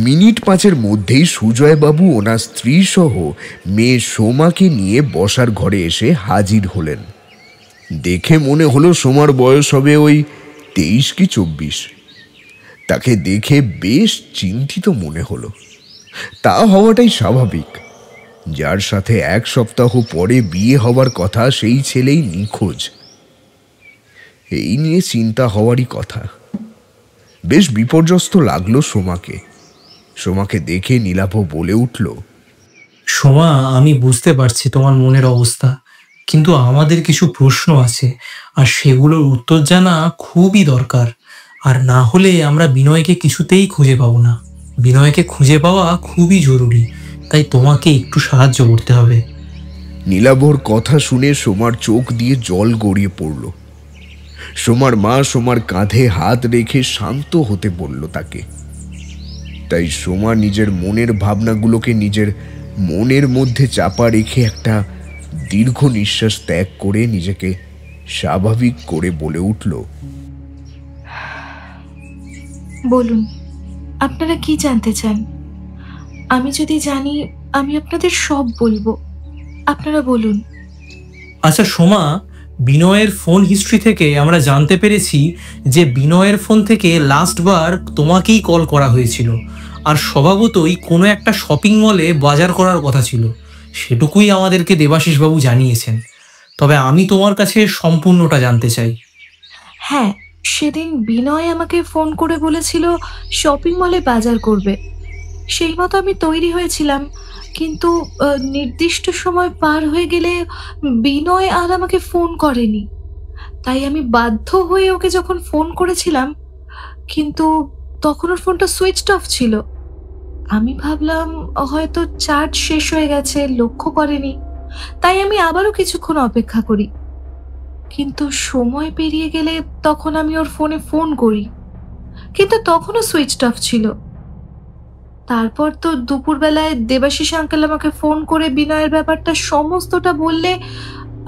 মিনিট পাঁচের মধ্যেই সুজয়বাবু ওনার স্ত্রী সহ মেয়ে সোমাকে নিয়ে বসার ঘরে এসে হাজির হলেন। দেখে মনে হলো সোমার বয়স হবে ওই 23 কি 24। তাকে দেখে বেশ চিন্তিত মনে হলো। তা হওয়াটাই স্বাভাবিক। যার সাথে 1 সপ্তাহ পরে বিয়ে হবার কথা সেই ছেলেই নিখোঁজ। এই নিয়ে চিন্তা হওয়ারই কথা। বেশ বিপর্যস্ত লাগলো সোমাকে। সোমাকে দেখে নীলাভ বলে উঠল, সোমা, আমি বুঝতে পারছি তোমার মনের অবস্থা, কিন্তু আমাদের কিছু প্রশ্ন আছে, আর সেগুলোর উত্তর জানা খুবই দরকার। আর না হলে আমরা বিনয়কে কিছুতেই খুঁজে পাবো না। বিনয়কে খুঁজে পাওয়া খুবই জরুরি, তাই তোমাকে একটু সাহায্য করতে হবে। নীলাভর কথা শুনে সোমার চোখ দিয়ে জল গড়িয়ে পড়ল। সোমার মা সোমার কাঁধে হাত রেখে শান্ত হতে বলল তাকে। তাই সোমা নিজের মনের ভাবনাগুলোকে নিজের মনের মধ্যে চাপা রেখে একটা দীর্ঘ নিঃশ্বাস ত্যাগ করে নিজেকে স্বাভাবিক করে বলে উঠল, বলুন, আপনারা কি জানতে চান? আমি যদি জানি আমি আপনাদের সব বলবো। আপনারা বলুন। আচ্ছা সোমা, বিনয়ের ফোন হিস্ট্রি থেকে আমরা জানতে পেরেছি যে বিনয়ের ফোন থেকে লাস্টবার তোমাকেই কল করা হয়েছিল, আর স্বভাবতই কোনো একটা শপিং মলে বাজার করার কথা ছিল। সেটুকুই আমাদেরকে দেবাশিসবাবু জানিয়েছেন। তবে আমি তোমার কাছে সম্পূর্ণটা জানতে চাই। হ্যাঁ, সেদিন বিনয় আমাকে ফোন করে বলেছিল শপিং মলে বাজার করবে। সেই মতো আমি তৈরি হয়েছিলাম, কিন্তু নির্দিষ্ট সময় পার হয়ে গেলে বিনয় আর আমাকে ফোন করেনি। তাই আমি বাধ্য হয়ে ওকে যখন ফোন করেছিলাম, কিন্তু তখন ওর ফোনটা সুইচড অফ ছিল। আমি ভাবলাম হয়তো চার্জ শেষ হয়ে গেছে, লক্ষ্য করেনি। তাই আমি আবারও কিছুক্ষণ অপেক্ষা করি, কিন্তু সময় পেরিয়ে গেলে তখন আমি ওর ফোনে ফোন করি, কিন্তু তখনও সুইচড অফ ছিল। তারপর তো দুপুরবেলায় দেবাশিস আঙ্কেল আমাকে ফোন করে বিনয়ের ব্যাপারটা সমস্তটা বললে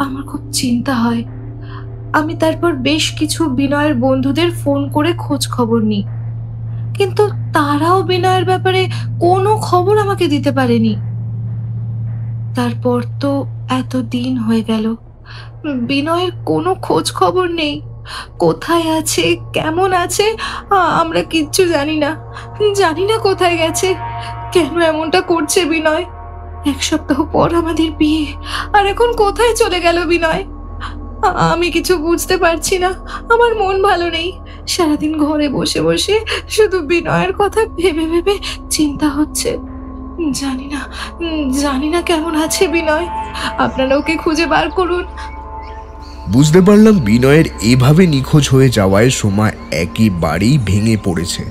আমার খুব চিন্তা হয়। আমি তারপর বেশ কিছু বিনয়ের বন্ধুদের ফোন করে খোঁজ খবর নিই, কিন্তু তারাও বিনয়ের ব্যাপারে কোনো খবর আমাকে দিতে পারেনি। তারপর তো এত দিন হয়ে গেল, বিনয়ের কোনো খোঁজ খবর নেই। কোথায় আছে, কেমন আছে, আমরা কিচ্ছু জানি না। জানি না কোথায় গেছে, কেন এমনটা করছে বিনয়। 1 সপ্তাহ পর আমাদের বিয়ে, আর এখন কোথায় চলে গেল বিনয়? আমি কিছু বুঝতে পারছি না। আমার মন ভালো নেই। সারাদিন ঘরে বসে বসে শুধু বিনয়ের কথা ভেবে ভেবে চিন্তা হচ্ছে। জানি না কেমন আছে বিনয়। আপনারা ওকে খুঁজে বার করুন। বুঝতে পারলাম বিনয়ের এভাবে নিখোঁজ হয়ে যাওয়ায় সোমা একেবারেই ভেঙে পড়েছে।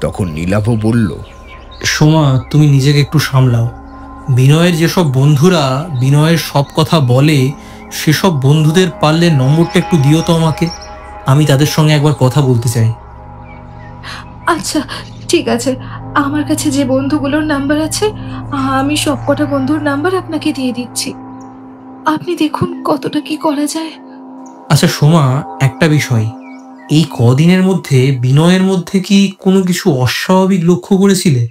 তখন নীলাভ বলল, সোমা, তুমি নিজেকে একটু সামলাও। বিনয়ের যেসব বন্ধুরা বিনয়ের সব কথা বলে, সেসব বন্ধুদের পারলে নম্বরটা একটু দিও তো আমাকে। আমি তাদের সঙ্গে একবার কথা বলতে চাই। আচ্ছা, ঠিক আছে। আমার কাছে যে বন্ধুগুলোর নাম্বার আছে, আমি সবকটা বন্ধুর নাম্বার আপনাকে দিয়ে দিচ্ছি। আপনি দেখুন কতটা কি করা যায়। আচ্ছা সোমা, একটা বিষয়, এই কদিনের মধ্যে বিনয়ের মধ্যে কি কোনো কিছু অস্বাভাবিক লক্ষ্য করেছিলে?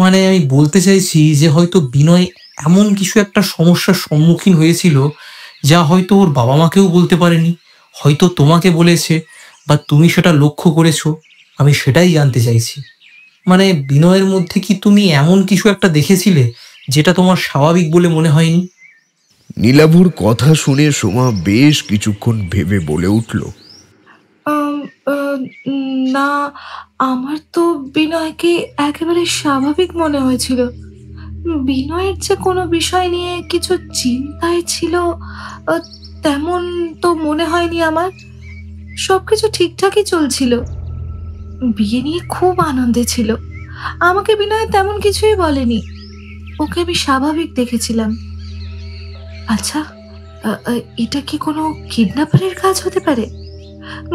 মানে আমি বলতে চাইছি যে হয়তো বিনয় এমন কিছু একটা সমস্যার সম্মুখীন হয়েছিল যা হয়তো ওর বাবা মাকেও বলতে পারেনি, হয়তো তোমাকে বলেছে, বা তুমি সেটা লক্ষ্য করেছো। আমি সেটাই জানতে চাইছি। মানে বিনয়ের মধ্যে কি তুমি এমন কিছু একটা দেখেছিলে যেটা তোমার স্বাভাবিক বলে মনে হয়নি? নীলাভর কথা শুনে সোমা বেশ কিছুক্ষণ ভেবে বলে উঠল, আম, আহ, না, আমার তো বিনয়কে একেবারে স্বাভাবিক মনে হয়েছিল। বিনয়ের যে কোনো বিষয় নিয়ে কিছু চিন্তায় ছিল তেমন তো মনে হয়নি আমার। সবকিছু ঠিকঠাকই চলছিল। বিয়ে নিয়ে খুব আনন্দে ছিল। আমাকে বিনয় তেমন কিছুই বলেনি। ওকে আমি স্বাভাবিক দেখেছিলাম। আচ্ছা, এটা কি কোনো কিডন্যাপারের কাজ হতে পারে?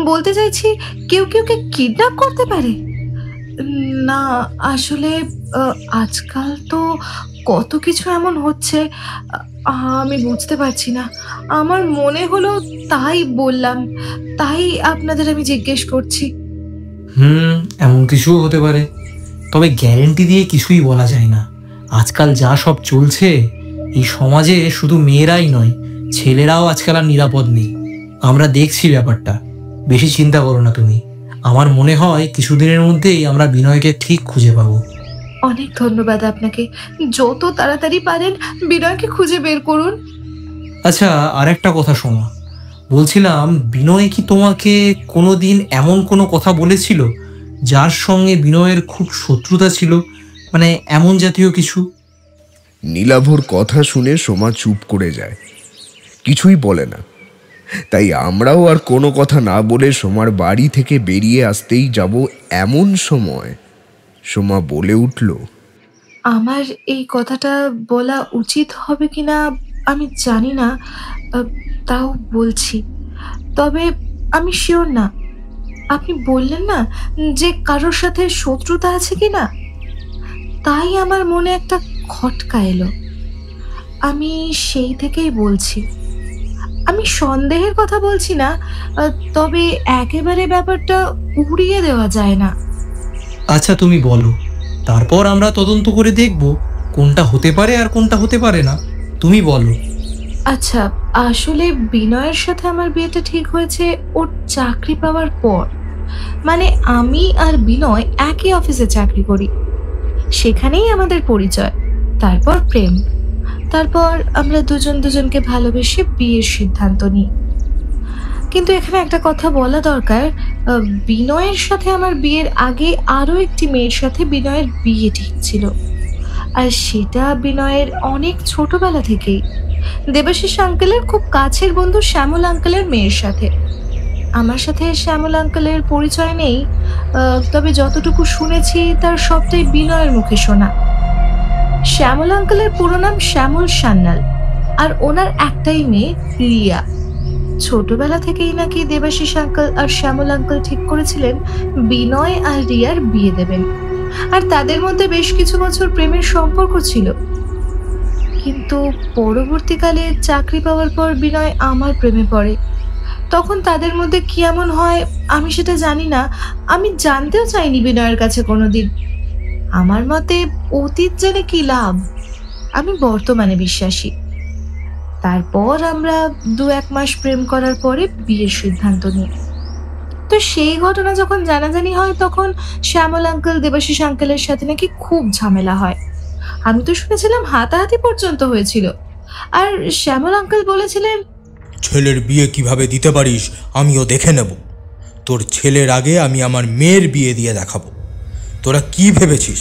বলতে চাইছি, কেউ কেউকে কিডন্যাপ করতে পারে? না, আসলে আজকাল তো কত কিছু এমন হচ্ছে, আমি বুঝতে পারছি না। আমার মনে হলো তাই বললাম, তাই আপনাদের আমি জিজ্ঞেস করছি। এমন কিছুও হতে পারে, তবে গ্যারেন্টি দিয়ে কিছুই বলা যায় না। আজকাল যা সব চলছে, এই সমাজে শুধু মেয়েরাই নয়, ছেলেরাও আজকাল আর নিরাপদ নেই। আমরা দেখছি ব্যাপারটা। বেশি চিন্তা করো না তুমি। আমার মনে হয় কিছুদিনের মধ্যেই আমরা বিনয়কে ঠিক খুঁজে পাবো। অনেক ধন্যবাদ আপনাকে। যত তাড়াতাড়ি পারেন বিনয়কে খুঁজে বের করুন। আচ্ছা, আর একটা কথা শোনো। বলছিলাম, বিনয় কি তোমাকে কোনোদিন এমন কোনো কথা বলেছিল যার সঙ্গে বিনয়ের খুব শত্রুতা ছিল, মানে এমন জাতীয় কিছু? নীলাভর কথা শুনে সোমা চুপ করে যায়, কিছুই বলে না। তাই আমরাও আর কোনো কথা না বলে সোমার বাড়ি থেকে বেরিয়ে আসতেই যাব, এমন সময় সোমা বলে উঠল, আমার এই কথাটা বলা উচিত হবে কিনা আমি জানি না, তাও বলছি। তবে আমি শিওর না। আপনি বললেন না যে কারোর সাথে শত্রুতা আছে কিনা, তাই আমার মনে একটা খটকা এলো। আমি সেই থেকেই বলছি। আমি সন্দেহের কথা বলছি না, তবে একেবারে ব্যাপারটা উড়িয়ে দেওয়া যায় না। আচ্ছা, তুমি বলো, তারপর আমরা তদন্ত করে দেখব কোনটা হতে পারে আর কোনটা হতে পারে না। তুমি বলো। আচ্ছা, আসলে বিনয়ের সাথে আমার বিয়েটা ঠিক হয়েছে ওর চাকরি পাওয়ার পর। মানে আমি আর বিনয় একই অফিসে চাকরি করি, সেখানেই আমাদের পরিচয়, তারপর প্রেম, তারপর আমরা দুজন দুজনকে ভালোবেসে বিয়ের সিদ্ধান্ত নিই। কিন্তু এখানে একটা কথা বলা দরকার, বিনয়ের সাথে আমার বিয়ের আগে আরও একটি মেয়ের সাথে বিনয়ের বিয়ে ঠিক ছিল, আর সেটা বিনয়ের অনেক ছোটবেলা থেকেই, দেবাশিস আঙ্কেলের খুব কাছের বন্ধু শ্যামল আঙ্কেলের মেয়ের সাথে। আমার সাথে শ্যামল আঙ্কেলের পরিচয় নেই, তবে যতটুকু শুনেছি তার সবটাই বিনয়ের মুখে শোনা। শ্যামল আঙ্কেলের পুরো নাম শ্যামল সান্যাল, আর ওনার একটাই মেয়ে রিয়া। ছোটবেলা থেকেই নাকি দেবাশিস আঙ্কেল আর শ্যামল আঙ্কেল ঠিক করেছিলেন বিনয় আর রিয়ার বিয়ে দেবেন, আর তাদের মধ্যে বেশ কিছু বছর প্রেমের সম্পর্ক ছিল। কিন্তু পরবর্তীকালে চাকরি পাওয়ার পর বিনয় আমার প্রেমে পড়ে। তখন তাদের মধ্যে কি এমন হয় আমি সেটা জানি না, আমি জানতেও চাইনি বিনয়ের কাছে কোনোদিন। আমার মতে অতীত জেনে কি লাভ, আমি বর্তমানে বিশ্বাসী। তারপর আমরা 2-1 মাস প্রেম করার পরে বিয়ের সিদ্ধান্ত নিই। তো সেই ঘটনা যখন জানাজানি হয়, তখন শ্যামল আঙ্কেল দেবাশিস আঙ্কেলের সাথে নাকি খুব ঝামেলা হয়। আমি তো শুনেছিলাম হাতাহাতি পর্যন্ত হয়েছিল। আর শ্যামল আঙ্কেল বলেছিলেন, ছেলের বিয়ে কিভাবে দিতে পারিস আমিও দেখে নেব। তোর ছেলের আগে আমি আমার মেয়ের বিয়ে দিয়ে দেখাবো। তোরা কি ভেবেছিস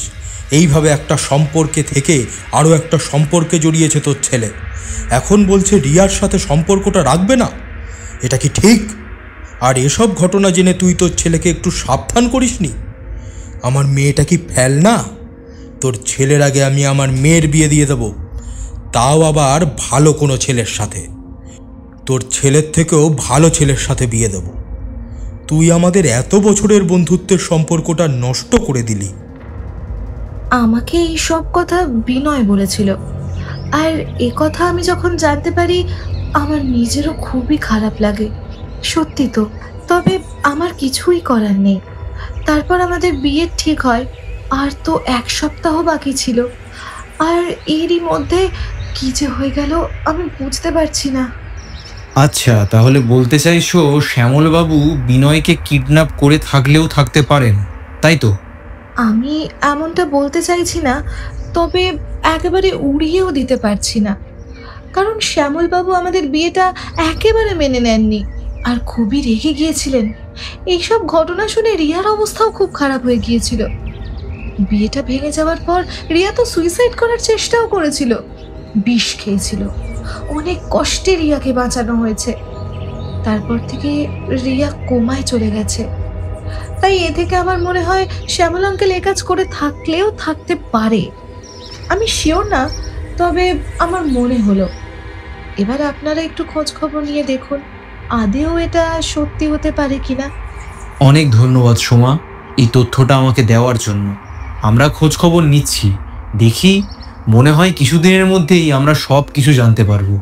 এইভাবে একটা সম্পর্কে থেকে আরও একটা সম্পর্কে জড়িয়েছে তোর ছেলে? এখন বলছে রিয়ার সাথে সম্পর্কটা রাখবে না, এটা কি ঠিক? আর এসব ঘটনা জেনে তুই তোর ছেলেকে একটু সাবধান করিসনি? আমার মেয়েটা কি ফেল না? তোর ছেলের আগে আমি আমার মেয়ের বিয়ে দিয়ে দেবো, তাও আবার ভালো কোনো ছেলের সাথে। তোর ছেলের থেকেও ভালো ছেলের সাথে বিয়ে দেব। তুই আমাদের এত বছরের বন্ধুত্বের সম্পর্কটা নষ্ট করে দিলি। আমাকে এই সব কথা বিনয় বলেছিল, আর এ কথা আমি যখন জানতে পারি আমার নিজেরও খুবই খারাপ লাগে। সত্যি তো, তবে আমার কিছুই করার নেই। তারপর আমাদের বিয়ে ঠিক হয়, আর তো 1 সপ্তাহ বাকি ছিল, আর এরই মধ্যে কি যে হয়ে গেল আমি বুঝতে পারছি না। আচ্ছা, তাহলে বলতে চাইছো শ্যামলবাবু বিনয়কে কিডন্যাপ করে থাকলেও থাকতে পারেন, তাই তো? আমি এমনটা বলতে চাইছি না, তবে একেবারে উড়িয়েও দিতে পারছি না। কারণ শ্যামলবাবু আমাদের বিয়েটা একেবারে মেনে নেননি, আর খুবই রেগে গিয়েছিলেন। এইসব ঘটনা শুনে রিয়ার অবস্থাও খুব খারাপ হয়ে গিয়েছিল। বিয়েটা ভেঙে যাওয়ার পর রিয়া তো সুইসাইড করার চেষ্টাও করেছিল, বিষ খেয়েছিল। অনেক কষ্টে রিয়াকে বাঁচানো হয়েছে। তারপর থেকে রিয়া কোমায় চলে গেছে। তাই এ থেকে আমার মনে হয় শ্যামল আঙ্কেল এ কাজ করে থাকলেও থাকতে পারে। আমি শিওর না, তবে আমার মনে হলো। এবার আপনারা একটু খোঁজ খবর নিয়ে দেখুন আদেও এটা সত্যি হতে পারে কিনা। অনেক ধন্যবাদ সোমা এই তথ্যটা আমাকে দেওয়ার জন্য। আমরা খোঁজ খবর নিচ্ছি, দেখি মনে হয় কিছুদিনের মধ্যেই আমরা সব কিছু জানতে পারবো।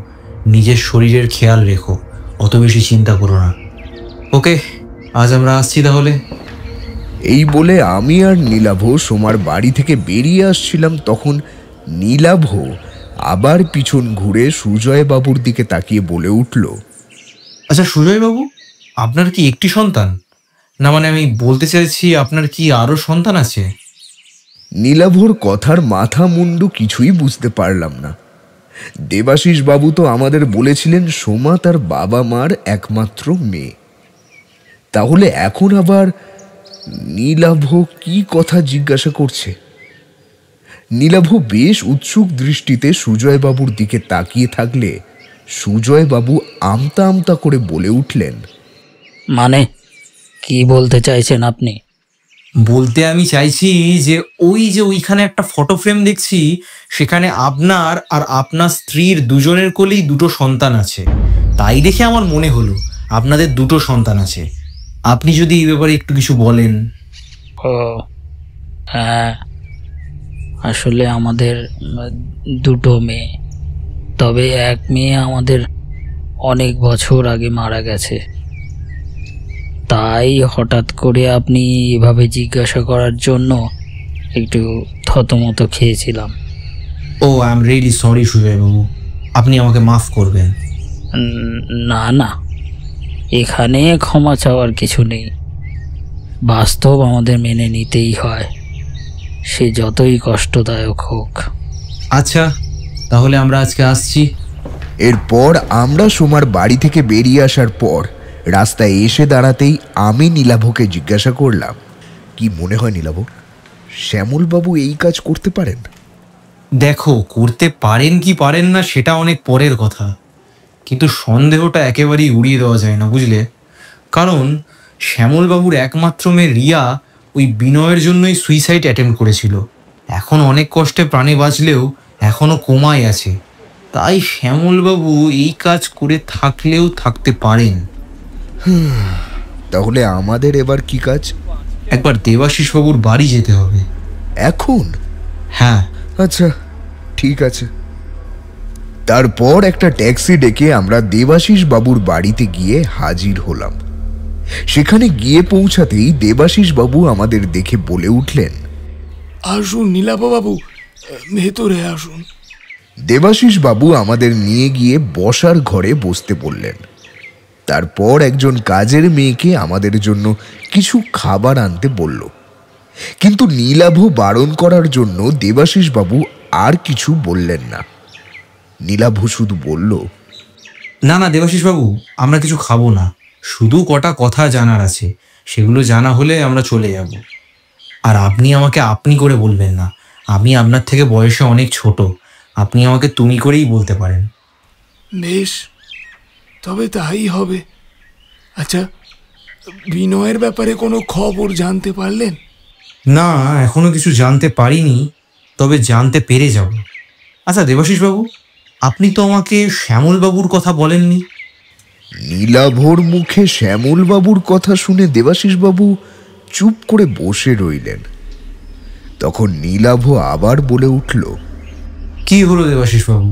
নিজের শরীরের খেয়াল রেখো, অত বেশি চিন্তা করো না। ওকে, আজ আমরা আসছি তাহলে। এই বলে আমি আর নীলাভ সোমার বাড়ি থেকে বেরিয়ে আসছিলাম, তখন নীলাভ আবার পিছন ঘুরে সুজয় বাবুর দিকে তাকিয়ে বলে উঠল, আচ্ছা সুজয় বাবু, আপনার কি একটি সন্তান? না মানে আমি বলতে চাইছি আপনার কি আরো সন্তান আছে? নীলাভর কথার মাথা মুন্ডু কিছুই বুঝতে পারলাম না। দেবাশিস বাবু তো আমাদের বলেছিলেন সোমা তার বাবা মার একমাত্র মেয়ে। তাহলে এখন আবার নীলাভ কি কথা জিজ্ঞাসা করছে? নীলাভ বেশ উৎসুক দৃষ্টিতে সুজয় বাবুর দিকে তাকিয়ে থাকলে সুজয় বাবু আমতা আমতা করে বলে উঠলেন, মানে কি বলতে চাইছেন আপনি? বলতে আমি চাইছি যে ওইখানে একটা ফটো ফ্রেম দেখছি, সেখানে আপনার আর আপনার স্ত্রীর দুজনের কোলেই দুটো সন্তান আছে। তাই দেখে আমার মনে হলো আপনাদের দুটো সন্তান আছে। আপনি যদি এই ব্যাপারে একটু কিছু বলেন। ও হ্যাঁ, আসলে আমাদের দুটো মেয়ে, তবে এক মেয়ে আমাদের অনেক বছর আগে মারা গেছে। তাই হঠাৎ করে আপনি এভাবে জিজ্ঞাসা করার জন্য একটু থতমত খেয়েছিলাম। ও আই এম রিয়েলি সরি সুজয়বাবু, আপনি আমাকে মাফ করবেন। না না, এখানে ক্ষমা চাওয়ার কিছু নেই। বাস্তব আমাদের মেনে নিতেই হয়, সে যতই কষ্টদায়ক হোক। আচ্ছা, তাহলে আমরা আজকে আসছি। এরপর আমরা সোমার বাড়ি থেকে বেরিয়ে আসার পর রাস্তায় এসে দাঁড়াতেই আমি নীলাভকে জিজ্ঞাসা করলাম, কি মনে হয় নীলাভ, শ্যামলবাবু এই কাজ করতে পারেন? দেখো, করতে পারেন কি পারেন না সেটা অনেক পরের কথা, কিন্তু সন্দেহটা একেবারেই উড়িয়ে দেওয়া যায় না, বুঝলে? কারণ শ্যামলবাবুর একমাত্র মেয়ে রিয়া ওই বিনয়ের জন্যই সুইসাইড অ্যাটেম্প্ট করেছিল। এখন অনেক কষ্টে প্রাণে বাঁচলেও এখনও কোমায় আছে। তাই শ্যামলবাবু এই কাজ করে থাকলেও থাকতে পারেন। তাহলে আমাদের এবার কি কাজ? একবার দেবাশিস বাবুর বাড়ি যেতে হবে। এখন? হ্যাঁ। আচ্ছা ঠিক আছে। তারপর একটা ট্যাক্সি ডেকে আমরা দেবাশিস বাবুর বাড়িতে গিয়ে হাজির হলাম। সেখানে গিয়ে পৌঁছাতেই দেবাশিস বাবু আমাদের দেখে বলে উঠলেন, আসুন নীলাভ বাবু, ভেতরে আসুন। দেবাশিস বাবু আমাদের নিয়ে গিয়ে বসার ঘরে বসতে বললেন। তারপর একজন কাজের মেয়েকে আমাদের জন্য কিছু খাবার আনতে বলল, কিন্তু নীলাভ বারণ করার জন্য দেবাশিস বাবু আর কিছু বললেন না। নীলাভ শুধু বলল, না না দেবাশিস বাবু, আমরা কিছু খাবো না, শুধু কটা কথা জানার আছে, সেগুলো জানা হলে আমরা চলে যাব। আর আপনি আমাকে আপনি করে বলবেন না, আমি আপনার থেকে বয়সে অনেক ছোট, আপনি আমাকে তুমি করেই বলতে পারেন। বেশ, তবে তাই হবে। আচ্ছা, বিনয়ের ব্যাপারে কোনো খবর জানতে পারলেন? না, এখনো কিছু জানতে পারিনি, তবে জানতে পেরে যাব। আচ্ছা দেবাশিস বাবু, আপনি তো আমাকে শ্যামলবাবুর কথা বলেননি। নীলাভর মুখে শ্যামলবাবুর কথা শুনে দেবাশিস বাবু চুপ করে বসে রইলেন। তখন নীলাভ আবার বলে উঠল, কি হলো দেবাশিস বাবু,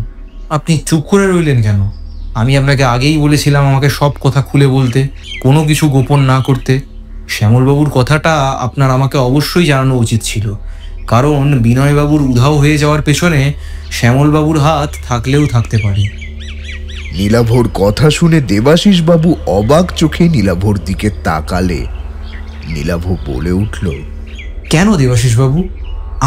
আপনি চুপ করে রইলেন কেন? আমি আপনাকে আগেই বলেছিলাম আমাকে সব কথা খুলে বলতে, কোনো কিছু গোপন না করতে। শ্যামলবাবুর কথাটা আপনার আমাকে অবশ্যই জানানো উচিত ছিল, কারণ বিনয়বাবুর উধাও হয়ে যাওয়ার পেছনে শ্যামলবাবুর হাত থাকলেও থাকতে পারে। নীলাভর কথা শুনে দেবাশিস বাবু অবাক চোখে নীলাভর দিকে তাকালে। নীলাভ বলে উঠল, কেন দেবাশিস বাবু,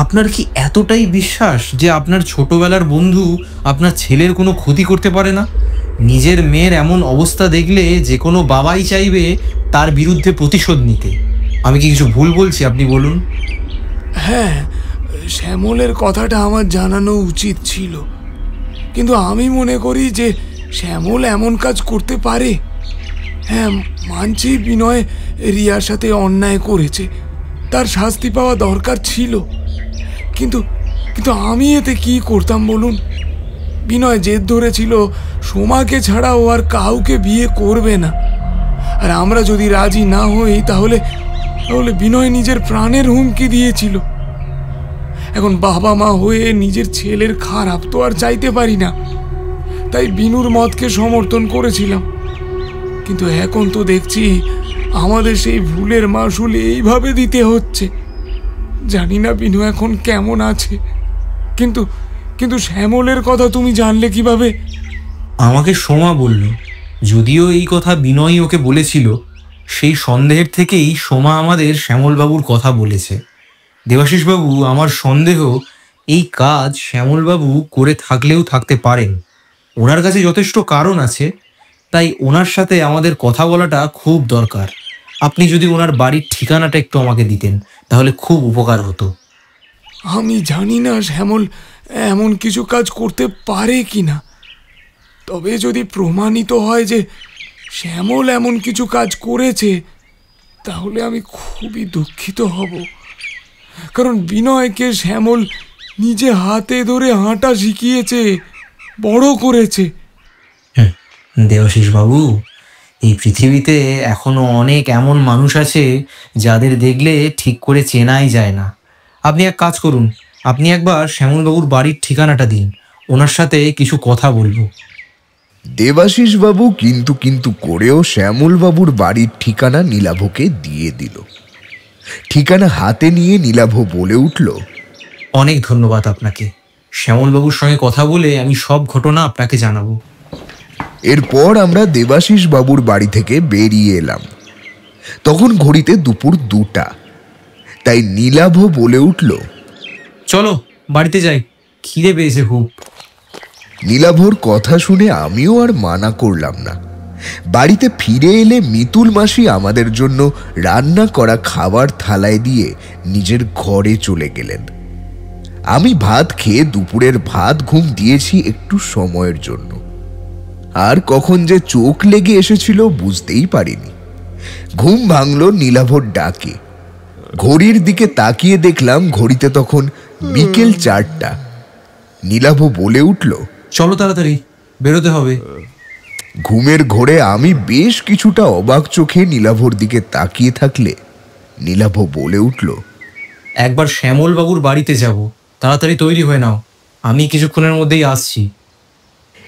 আপনার কি এতটাই বিশ্বাস যে আপনার ছোটবেলার বন্ধু আপনার ছেলের কোনো ক্ষতি করতে পারে না? নিজের মেয়ের এমন অবস্থা দেখলে যে কোনো বাবাই চাইবে তার বিরুদ্ধে প্রতিশোধ নিতে। আমি কি কিছু ভুল বলছি, আপনি বলুন। হ্যাঁ, শ্যামলের কথাটা আমার জানানো উচিত ছিল, কিন্তু আমি মনে করি যে শ্যামল এমন কাজ করতে পারে। হ্যাঁ, মানছি বিনয় রিয়ার সাথে অন্যায় করেছে, তার শাস্তি পাওয়া দরকার ছিল, কিন্তু কিন্তু আমি এতে কি করতাম বলুন? বিনয় জেদ ধরেছিল সোমাকে ছাড়া ও আর কাউকে বিয়ে করবে না, আর আমরা যদি রাজি না হই তাহলে বিনয় নিজের প্রাণের হুমকি দিয়েছিল। এখন বাবা মা হয়ে নিজের ছেলের খারাপ তো আর চাইতে পারি না, তাই বিনুর মতকে সমর্থন করেছিলাম। কিন্তু এখন তো দেখছি আমাদের সেই ভুলের মাসুল এইভাবে দিতে হচ্ছে। জানি না বিনু এখন কেমন আছে, কিন্তু কিন্তু শ্যামলের কথা তুমি জানলে কিভাবে? আমাকে সোমা বলল। যদিও এই কথা বিনয় ওকে বলেছিল, সেই সন্দেহের থেকেই সোমা আমাদের শ্যামলবাবুর কথা বলেছে। দেবাশিসবাবু, আমার সন্দেহ এই কাজ শ্যামলবাবু করে থাকলেও থাকতে পারেন। ওনার কাছে যথেষ্ট কারণ আছে, তাই ওনার সাথে আমাদের কথা বলাটা খুব দরকার। আপনি যদি ওনার বাড়ির ঠিকানাটা একটু আমাকে দিতেন তাহলে খুব উপকার হতো। আমি জানি না শ্যামল এমন কিছু কাজ করতে পারে কিনা, তবে যদি প্রমাণিত হয় যে শ্যামল এমন কিছু কাজ করেছে তাহলে আমি খুবই দুঃখিত হব, কারণ বিনয়কে শ্যামল নিজে হাতে ধরে হাঁটা শিখিয়েছে, বড় করেছে। দেবাশিসবাবু, এই পৃথিবীতে এখনো অনেক এমন মানুষ আছে যাদের দেখলে ঠিক করে চেনাই যায় না। আপনি এক কাজ করুন, আপনি একবার শ্যামলবাবুর বাড়ির ঠিকানাটা দিন, ওনার সাথে কিছু কথা বলবো। দেবাশিস বাবু কিন্তু কিন্তু করেও শ্যামলবাবুর বাড়ির ঠিকানা নীলাভকে দিয়ে দিল। ঠিকানা হাতে নিয়ে নীলাভ বলে উঠল, অনেক ধন্যবাদ আপনাকে। শ্যামলবাবুর সঙ্গে কথা বলে আমি সব ঘটনা আপনাকে জানাবো। এরপর আমরা দেবাশিস বাবুর বাড়ি থেকে বেরিয়ে এলাম। তখন ঘড়িতে দুপুর 2টা। তাই নীলাভ বলে উঠল, চলো বাড়িতে যাই, খিদে পেয়েছে খুব। নীলাভর কথা শুনে আমিও আর মানা করলাম না। বাড়িতে ফিরে এলে মিতুল মাসি আমাদের জন্য রান্না করা খাবার থালায় দিয়ে নিজের ঘরে চলে গেলেন। আমি ভাত খেয়ে দুপুরের ভাত ঘুম দিয়েছি একটু সময়ের জন্য, আর কখন যে চোখ লেগে এসেছিল বুঝতেই পারিনি। ঘুম ভাঙল নীলাভর ডাকে। ঘড়ির দিকে তাকিয়ে দেখলাম ঘড়িতে তখন বিকেল 4টা। নীলাভ বলে উঠল, চলো তাড়াতাড়ি বেরোতে হবে। ঘুমের ঘোরে আমি বেশ কিছুটা অবাক চোখে নীলাভর দিকে তাকিয়ে থাকলে নীলাভ বলে উঠল, একবার শ্যামলবাবুর বাড়িতে যাব, তাড়াতাড়ি তৈরি হয়ে নাও, আমি কিছুক্ষণের মধ্যেই আসছি।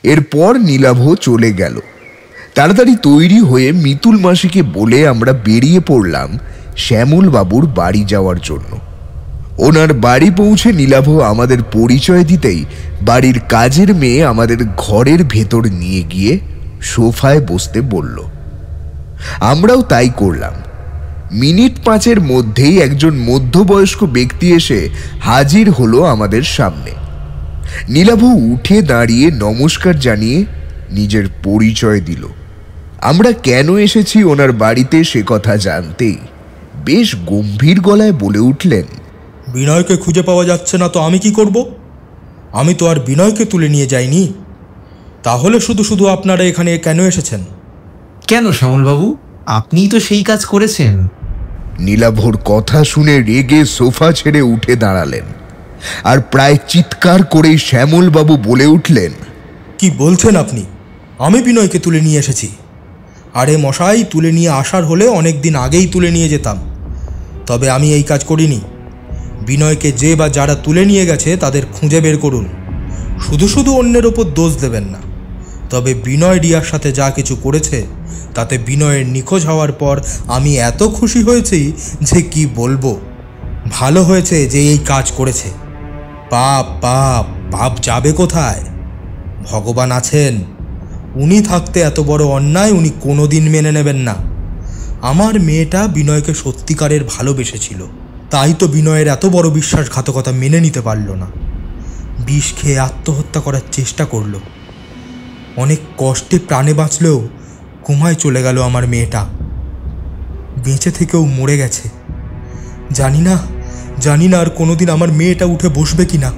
এরপর নীলাভ চলে গেল। তাড়াতাড়ি তৈরি হয়ে মিতুল মাসিকে বলে আমরা বেরিয়ে পড়লাম শ্যামলবাবুর বাড়ি যাওয়ার জন্য। ওনার বাড়ি পৌঁছে নীলাভ আমাদের পরিচয় দিতেই বাড়ির কাজের মেয়ে আমাদের ঘরের ভেতর নিয়ে গিয়ে সোফায় বসতে বলল। আমরাও তাই করলাম। মিনিট 5-এর মধ্যেই একজন মধ্যবয়স্ক ব্যক্তি এসে হাজির হলো আমাদের সামনে। নীলাভ উঠে দাঁড়িয়ে নমস্কার জানিয়ে নিজের পরিচয় দিল। আমরা কেন এসেছি ওনার বাড়িতে সে কথা জানতেই বেশ গম্ভীর গলায় বলে উঠলেন, বিনয়কে খুঁজে পাওয়া যাচ্ছে না তো আমি কি করব? আমি তো আর বিনয়কে তুলে নিয়ে যাইনি। তাহলে শুধু শুধু আপনারা এখানে কেন এসেছেন? কেন শ্যামলবাবু, আপনিই তো সেই কাজ করেছেন। নীলাভর কথা শুনে রেগে সোফা ছেড়ে উঠে দাঁড়ালেন, আর প্রায় চিৎকার করেই শ্যামলবাবু বলে উঠলেন, কি বলছেন আপনি? আমি বিনয়কে তুলে নিয়ে এসেছি। আরে মশাই, তুলে নিয়ে আসার হলে অনেক দিন আগেই তুলে নিয়ে যেতাম, তবে আমি এই কাজ করিনি। বিনয়কে যে বা যারা তুলে নিয়ে গেছে তাদের খুঁজে বের করুন। শুধু শুধু অন্যের ওপর দোষ দেবেন না। তবে বিনয় রিয়ার সাথে যা কিছু করেছে তাতে বিনয়ের নিখোঁজ হওয়ার পর আমি এত খুশি হয়েছি যে কি বলবো। ভালো হয়েছে যে এই কাজ করেছে। পাপ পাপ পাপ যাবে কোথায়? ভগবান আছেন, উনি থাকতে এত বড় অন্যায় উনি কোনোদিন মেনে নেবেন না। আমার মেয়েটা বিনয়কে সত্যিকারের ভালোবেসেছিল, তাই তো বিনয়ের এত বড় বিশ্বাসঘাতকতা মেনে নিতে পারল না। বিষ খেয়ে আত্মহত্যা করার চেষ্টা করলো। অনেক কষ্টে প্রাণে বাঁচলেও কোমায় চলে গেল আমার মেয়েটা। বেঁচে থেকেও মরে গেছে। জানি না জানি না আর কোনোদিন আমার মেয়েটা উঠে বসবে কিনা,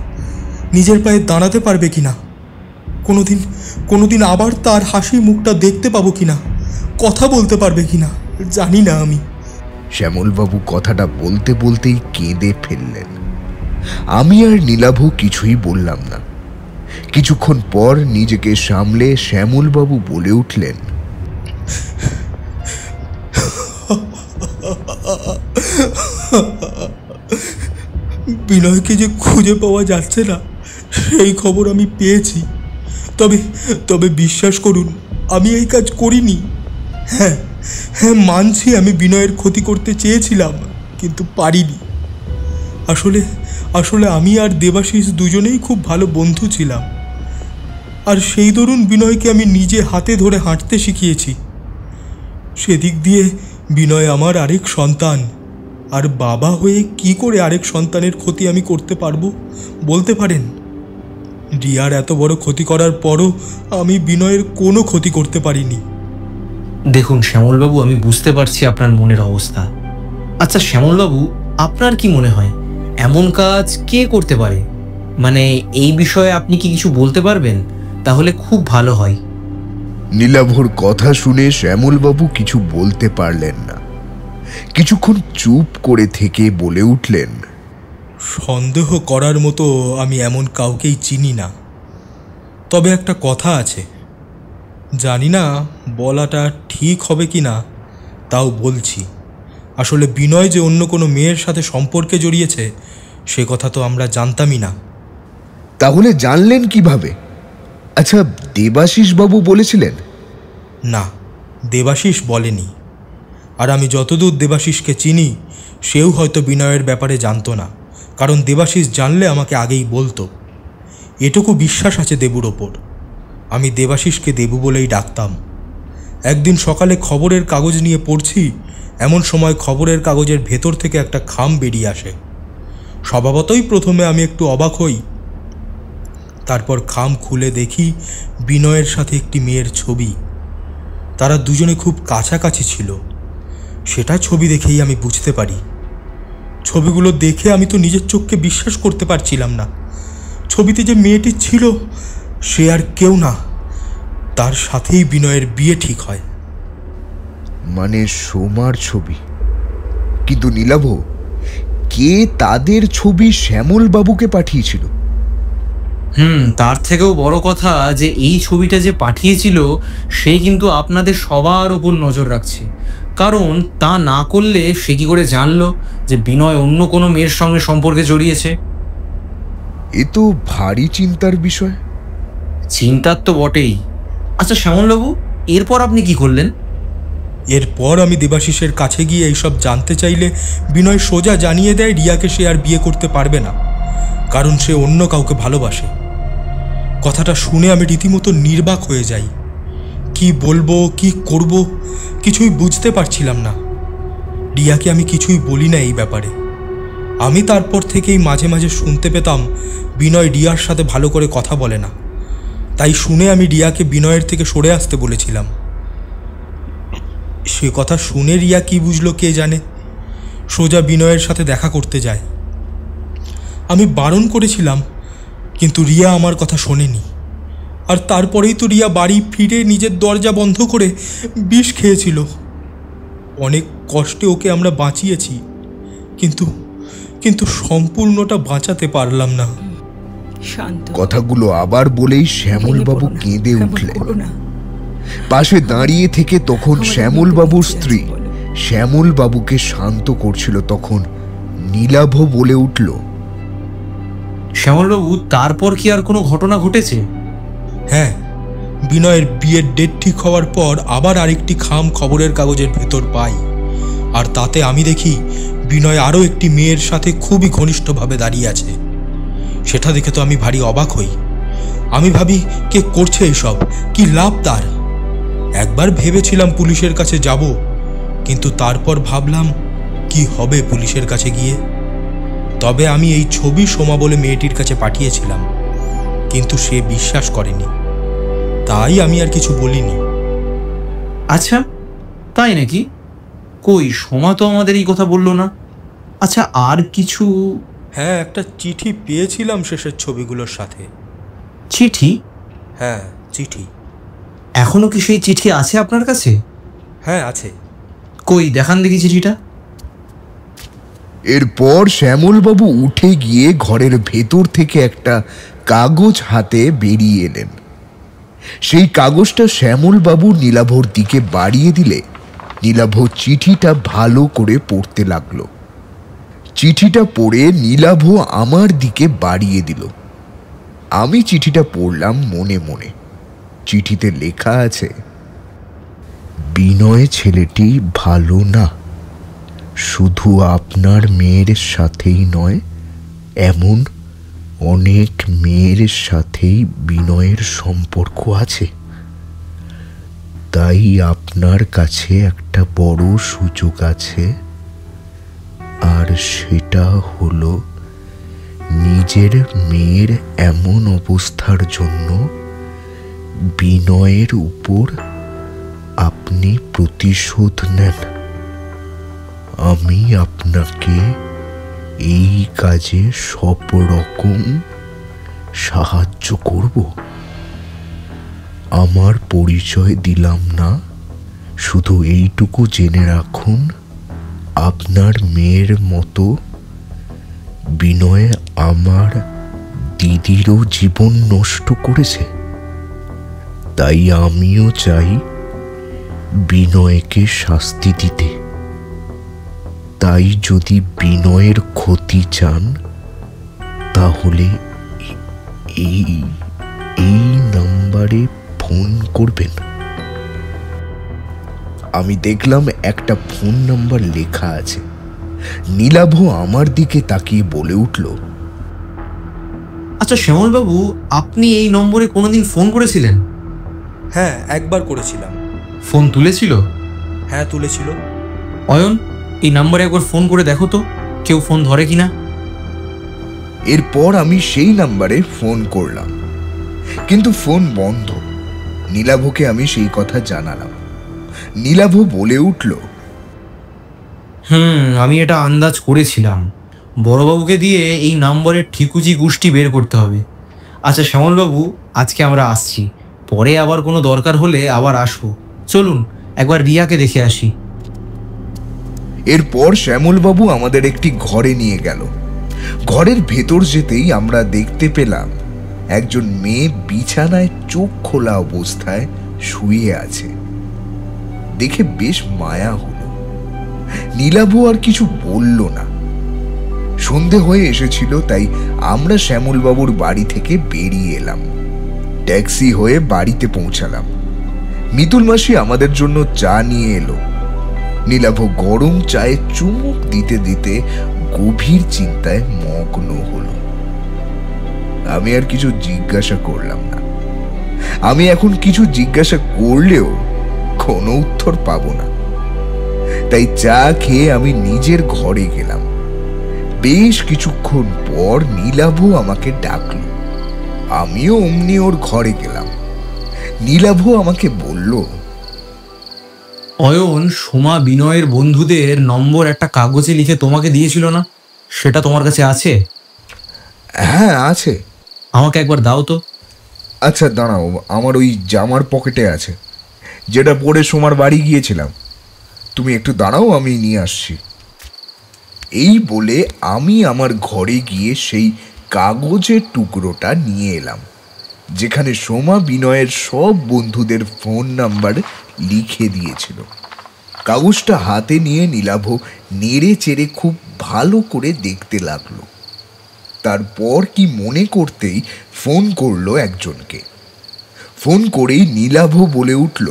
নিজের পায়ে দাঁড়াতে পারবে কিনা, কোনোদিন আবার তার হাসি মুখটা দেখতে পাবো কিনা, কথা বলতে পারবে কিনা, জানি না আমি। শ্যামলবাবু কথাটা বলতে বলতেই কেঁদে ফেললেন। আমি আর নীলাভ কিছুই বললাম না। কিছুক্ষণ পর নিজেকে সামলে শ্যামলবাবু বলে উঠলেন, বিনয়কে যে খুঁজে পাওয়া যাচ্ছে না সেই খবর আমি পেয়েছি। তবে বিশ্বাস করুন, আমি এই কাজ করিনি। হ্যাঁ, মানছি আমি বিনয়ের ক্ষতি করতে চেয়েছিলাম, কিন্তু পারিনি। আসলে আমি আর দেবাশিস দুজনেই খুব ভালো বন্ধু ছিলাম, আর সেই দরুন বিনয়কে আমি নিজে হাতে ধরে হাঁটতে শিখিয়েছি। সেদিক দিয়ে বিনয় আমার আরেক সন্তান, আর বাবা হয়ে কি করে আরেক সন্তানের ক্ষতি আমি করতে পারবো বলতে পারেন? রিয়ার এত বড় ক্ষতি করার পরও আমি বিনয়ের কোনো ক্ষতি করতে পারিনি। দেখুন শ্যামলবাবু, আমি বুঝতে পারছি আপনার মনের অবস্থা। আচ্ছা শ্যামলবাবু, আপনার কি মনে হয় এমন কাজ কে করতে পারে? মানে এই বিষয়ে আপনি কি কিছু বলতে পারবেন? তাহলে খুব ভালো হয়। নীলাভর কথা শুনে শ্যামলবাবু কিছু বলতে পারলেন না। কিছুক্ষণ চুপ করে থেকে বলে উঠলেন, সন্দেহ করার মতো আমি এমন কাউকেই চিনি না। তবে একটা কথা আছে, জানি না বলাটা ঠিক হবে কি না, তাও বলছি। আসলে বিনয় যে অন্য কোনো মেয়ের সাথে সম্পর্কে জড়িয়েছে সে কথা তো আমরা জানতামই না। তাহলে জানলেন কিভাবে? আচ্ছা, দেবাশিস বাবু বলেছিলেন? না, দেবাশিস বলেনি। আর আমি যতদূর দেবাশিসকে চিনি, সেও হয়তো বিনয়ের ব্যাপারে জানতো না, কারণ দেবাশিস জানলে আমাকে আগেই বলতো। এটুকু বিশ্বাস আছে দেবুর ওপর। আমি দেবাশিসকে দেবু বলেই ডাকতাম। একদিন সকালে খবরের কাগজ নিয়ে পড়ছি, এমন সময় খবরের কাগজের ভেতর থেকে একটা খাম বেরিয়ে আসে। স্বভাবতই প্রথমে আমি একটু অবাক হই। তারপর খাম খুলে দেখি বিনয়ের সাথে একটি মেয়ের ছবি। তারা দুজনে খুব কাছাকাছি ছিল, সেটা ছবি দেখেই আমি বুঝতে পারি। ছবিগুলো দেখে আমি তো নিজের চোখকে বিশ্বাস করতে পারছিলাম না। ছবিতে যে মেয়েটি ছিল সে আর কেউ না, তার সাথেই বিনয়ের বিয়ে ঠিক হয়। মানে সোমার ছবি? কিন্তু নীলাভ, কে তাদের ছবি শ্যামলবাবুকে পাঠিয়েছিল? তার থেকেও বড় কথা যে এই ছবিটা যে পাঠিয়েছিল সে কিন্তু আপনাদের সবার ওপর নজর রাখছে। কারণ তা না করলে সে কি করে জানলো যে বিনয় অন্য কোনো মেয়ের সঙ্গে সম্পর্কে জড়িয়েছে? এ তো ভারী চিন্তার বিষয়। চিন্তার তো বটেই। আচ্ছা শ্যামলবাবু, এরপর আপনি কি করলেন? এরপর আমি দেবাশিসের কাছে গিয়ে এইসব জানতে চাইলে বিনয় সোজা জানিয়ে দেয় রিয়াকে সে আর বিয়ে করতে পারবে না, কারণ সে অন্য কাউকে ভালোবাসে। কথাটা শুনে আমি রীতিমতো নির্বাক হয়ে যাই। কি বলবো, কি করব, কিছুই বুঝতে পারছিলাম না। রিয়াকে আমি কিছুই বলি না এই ব্যাপারে। আমি তারপর থেকেই মাঝে মাঝে শুনতে পেতাম বিনয় রিয়ার সাথে ভালো করে কথা বলে না। তাই শুনে আমি রিয়াকে বিনয়ের থেকে সরে আসতে বলেছিলাম। সে কথা শুনে রিয়া কি বুঝলো কে জানে, সোজা বিনয়ের সাথে দেখা করতে যায়। আমি বারণ করেছিলাম, কিন্তু রিয়া আমার কথা শোনেনি। আর তারপরেই তো রিয়া বাড়ি ফিরে নিজের দরজা বন্ধ করে বিষ খেয়েছিল। অনেক কষ্টে ওকে আমরা বাঁচিয়েছি, কিন্তু সম্পূর্ণটা বাঁচাতে পারলাম না। কথাগুলো আবার বলেই শ্যামলবাবু কেঁদে উঠলেন। পাশে দাঁড়িয়ে থেকে তখন শ্যামলবাবুর স্ত্রী শ্যামলবাবুকে শান্ত করছিল। তখন নীলাভ বলে উঠল, শ্যামলবাবু, তারপর কি আর কোনো ঘটনা ঘটেছে? হ্যাঁ, বিনয়ের বিয়ের ডেট ঠিক হওয়ার পর আবার আরেকটি খাম খবরের কাগজের ভেতর পাই। আর তাতে আমি দেখি বিনয় আরও একটি মেয়ের সাথে খুবই ঘনিষ্ঠভাবে দাঁড়িয়ে আছে। সেটা দেখে তো আমি ভারী অবাক হই। আমি ভাবি, কে করছে এইসব, কি লাভ তার? একবার ভেবেছিলাম পুলিশের কাছে যাব, কিন্তু তারপর ভাবলাম কি হবে পুলিশের কাছে গিয়ে। তবে আমি এই ছবি সোমা বলে মেয়েটির কাছে পাঠিয়েছিলাম, কিন্তু সে বিশ্বাস করেনি। তাই আমি আর কিছু বলিনি। আচ্ছা, তাই নাকি? কই, সোমা তো আমাদের এই কথা বললো না। আচ্ছা, আর কিছু? হ্যাঁ, একটা চিঠি পেয়েছিলাম শেষের ছবিগুলোর সাথে। চিঠি? হ্যাঁ, চিঠি। এখনো কি সেই চিঠি আছে আপনার কাছে? হ্যাঁ, আছে। কই দেখান দেখি চিঠিটা। এরপর শ্যামলবাবু উঠে গিয়ে ঘরের ভেতর থেকে একটা কাগজ হাতে বেরিয়ে এলেন। সেই কাগজটা শ্যামলবাবু নীলাভর দিকে বাড়িয়ে দিলে নীলাভ চিঠিটা ভালো করে পড়তে লাগলো। চিঠিটা পড়ে নীলাভ আমার দিকে বাড়িয়ে দিল। আমি চিঠিটা পড়লাম মনে মনে। চিঠিতে লেখা আছে, বিনয় ছেলেটি ভালো না, শুধু আপনার মেয়ের সাথেই নয়, এমন অনেক মেয়ের সাথেই বিনয়ের সম্পর্ক আছে। তাই আপনার কাছে একটা বড় সুযোগ আছে, আর সেটা হলো নিজের মেয়ের এমন অবস্থার জন্য বিনয়ের উপর আপনি প্রতিশোধ নেন। আমি আপনাকে এই কাজে সব রকম সাহায্য করব। আমার পরিচয় দিলাম না, শুধু এইটুকু জেনে রাখুন, আপনার মেয়ের মতো বিনয় আমার দিদিরও জীবন নষ্ট করেছে। তাই আমিও চাই বিনয়কে শাস্তি দিতে। তাই যদি বিনয়ের ক্ষতি চান তাহলে এই এই নাম্বারে ফোন করবেন। আমি দেখলাম একটা ফোন নাম্বার লেখা আছে। নীলাভ আমার দিকে তাকিয়ে বলে উঠল, আচ্ছা শ্যামলবাবু, আপনি এই নম্বরে কোনোদিন ফোন করেছিলেন? হ্যাঁ, একবার করেছিলাম। ফোন তুলেছিল? হ্যাঁ, তুলেছিল। অয়ন, এই নাম্বারে একবার ফোন করে দেখো তো কেউ ফোন ধরে কিনা। এরপর আমি সেই নাম্বারে ফোন করলাম, কিন্তু ফোন বন্ধ। নীলাভকে আমি সেই কথা জানালাম। নীলাভ বলে উঠল, আমি এটা আন্দাজ করেছিলাম। বড়বাবুকে দিয়ে এই নাম্বারের ঠিকুজি গুষ্টি বের করতে হবে। আচ্ছা শ্যামলবাবু, আজকে আমরা আসছি, পরে আবার কোনো দরকার হলে আবার আসবো। চলুন একবার রিয়াকে দেখে আসি। এরপর শ্যামলবাবু আমাদের একটি ঘরে নিয়ে গেল। ঘরের ভেতর যেতেই আমরা দেখতে পেলাম একজন মেয়ে বিছানায় চোখ খোলা অবস্থায় শুয়ে আছে। দেখে বেশ মায়া হলো। নীলাভ আর কিছু বলল না। সন্ধে হয়ে এসেছিল, তাই আমরা শ্যামলবাবুর বাড়ি থেকে বেরিয়ে এলাম। ট্যাক্সি হয়ে বাড়িতে পৌঁছালাম। মিতুল মাসি আমাদের জন্য চা নিয়ে এলো। নীলাভ গরম চায়ে চুমুক দিতে দিতে গভীর চিন্তায় মগ্ন হলো। আমি আর কিছু জিজ্ঞাসা করলাম না। আমি এখন কিছু জিজ্ঞাসা করলেও কোনো উত্তর পাবো না। তাই চা খেয়ে আমি নিজের ঘরে গেলাম। বেশ কিছুক্ষণ পর নীলাভ আমাকে ডাকল। আমিও অমনি ওর ঘরে গেলাম। নীলাভ আমাকে বলল, অয়ন, সোমা বিনয়ের বন্ধুদের নম্বর একটা কাগজে লিখে তোমাকে দিয়েছিল না, সেটা তোমার কাছে আছে? হ্যাঁ আছে। আমাকে একবার দাও তো। আচ্ছা দাঁড়াও, আমার ওই জামার পকেটে আছে, যেটা পরে সোমার বাড়ি গিয়েছিলাম। তুমি একটু দাঁড়াও, আমি নিয়ে আসছি। এই বলে আমি আমার ঘরে গিয়ে সেই কাগজের টুকরোটা নিয়ে এলাম, যেখানে সোমা বিনয়ের সব বন্ধুদের ফোন নাম্বার লিখে দিয়েছিল। কাগজটা হাতে নিয়ে নীলাভ নেড়ে চেড়ে খুব ভালো করে দেখতে লাগলো। তারপর কি মনে করতেই ফোন করলো একজনকে। ফোন করেই নীলাভ বলে উঠল,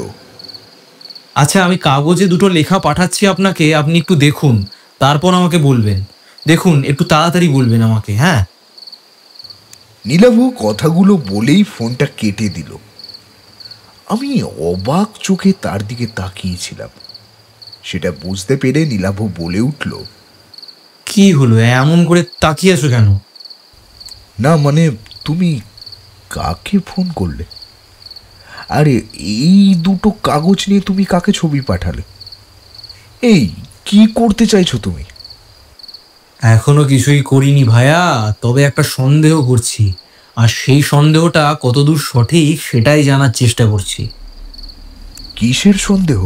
আচ্ছা, আমি কাগজে দুটো লেখা পাঠাচ্ছি আপনাকে, আপনি একটু দেখুন, তারপর আমাকে বলবেন। দেখুন, একটু তাড়াতাড়ি বলবেন আমাকে। হ্যাঁ। নীলাভ কথাগুলো বলেই ফোনটা কেটে দিল। আমি অবাক চোখে তার দিকে তাকিয়েছিলাম। সেটা বুঝতে পেরে নীলাভ বলে উঠল, কি হলো, এমন করে তাকিয়ে আছো কেন? না মানে, তুমি কাকে ফোন করলে? আরে এই দুটো কাগজ নিয়ে তুমি কাকে ছবি পাঠালে? এই কি করতে চাইছো তুমি? এখনো কিছুই করিনি ভাইয়া, তবে একটা সন্দেহ করছি, আর সেই সন্দেহটা কতদূর সঠিক সেটাই জানার চেষ্টা করছি। কিসের সন্দেহ?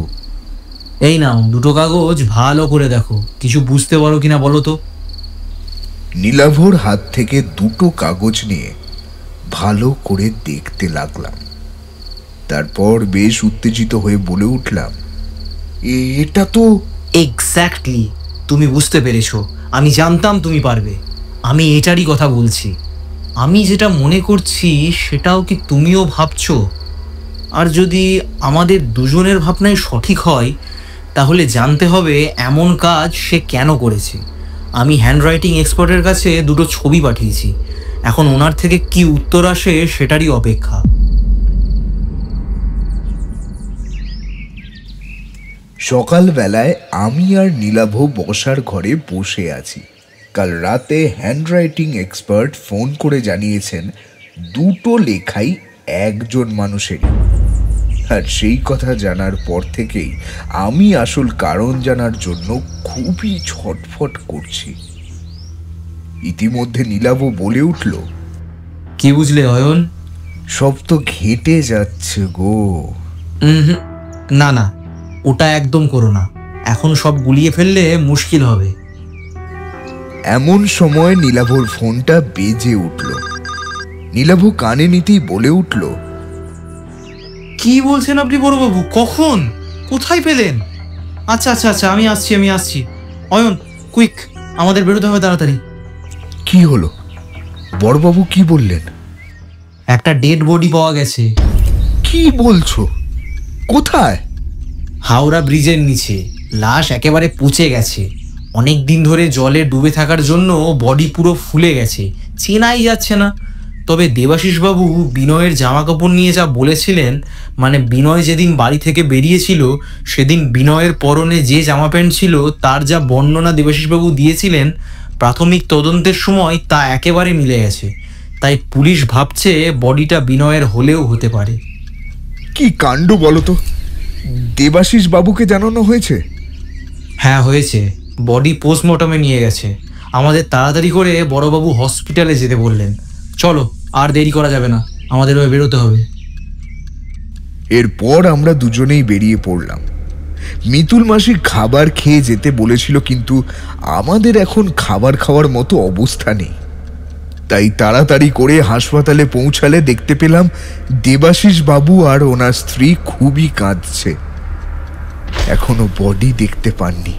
এই নাও দুটো কাগজ, ভালো করে দেখো, কিছু বুঝতে পারো কিনা বলো তো। নীলাভর হাত থেকে দুটো কাগজ নিয়ে ভালো করে দেখতে লাগলাম। তারপর বেশ উত্তেজিত হয়ে বলে উঠলাম, এটা তো... এক্স্যাক্টলি, তুমি বুঝতে পেরেছো। আমি জানতাম তুমি পারবে। আমি এটারই কথা বলছি। আমি যেটা মনে করছি সেটাও কি তুমিও ভাবছো? আর যদি আমাদের দুজনের ভাবনাই সঠিক হয়, তাহলে জানতে হবে এমন কাজ সে কেন করেছে। আমি হ্যান্ডরাইটিং এক্সপার্টের কাছে দুটো ছবি পাঠিয়েছি, এখন ওনার থেকে কি উত্তর আসে সেটারই অপেক্ষা। সকালবেলায় আমি আর নীলাভ বসার ঘরে বসে আছি। কাল রাতে হ্যান্ডরাইটিং এক্সপার্ট ফোন করে জানিয়েছেন দুটো লেখাই একজন মানুষেরই। আর সেই কথা জানার পর থেকেই আমি আসল কারণ জানার জন্য খুবই ছটফট করছি। ইতিমধ্যে নীলাভ বলে উঠল, কি বুঝলে অয়ন? সব তো ঘেঁটে যাচ্ছে গো। না না, ওটা একদম করো না, এখন সব গুলিয়ে ফেললে মুশকিল হবে। এমন সময় নীলাভর ফোনটা বেজে উঠল। নীলাভ কানে নিতেই বলে উঠল, কি বলছেন আপনি বড়বাবু? কখন? কোথায় পেলেন? আচ্ছা আচ্ছা আচ্ছা, আমি আসছি। অয়ন, কুইক, আমাদের বেরোতে হবে তাড়াতাড়ি। কি হলো? বড়বাবু কি বললেন? একটা ডেড বডি পাওয়া গেছে। কি বলছো? কোথায়? হাওড়া ব্রিজের নিচে। লাশ একেবারে পচে গেছে, অনেক দিন ধরে জলে ডুবে থাকার জন্য বডি পুরো ফুলে গেছে, চেনাই যাচ্ছে না। তবে দেবাশিসবাবু বিনয়ের জামা কাপড় নিয়ে যা বলেছিলেন, মানে বিনয় যেদিন বাড়ি থেকে বেরিয়েছিল সেদিন বিনয়ের পরনে যে জামা প্যান্ট ছিল তার যা বর্ণনা দেবাশিসবাবু দিয়েছিলেন প্রাথমিক তদন্তের সময় তা একেবারে মিলে গেছে। তাই পুলিশ ভাবছে বডিটা বিনয়ের হলেও হতে পারে। কি কাণ্ড বলো তো! দেবাশিস বাবুকে জানানো হয়েছে? হ্যাঁ হয়েছে, বডি পোস্টমর্টমে নিয়ে গেছে। আমাদের তাড়াতাড়ি করে বড়বাবু হসপিটালে যেতে বললেন। চলো, আর দেরি করা যাবে না, আমাদের ওই বেরোতে হবে। এরপর আমরা দুজনেই বেরিয়ে পড়লাম। মিতুল মাসি খাবার খেয়ে যেতে বলেছিল, কিন্তু আমাদের এখন খাবার খাওয়ার মতো অবস্থা নেই। তাই তাড়াতাড়ি করে হাসপাতালে পৌঁছালে দেখতে পেলাম দেবাশিস বাবু আর ওনার স্ত্রী খুবই কাঁদছে। এখনো বডি দেখতে পাননি।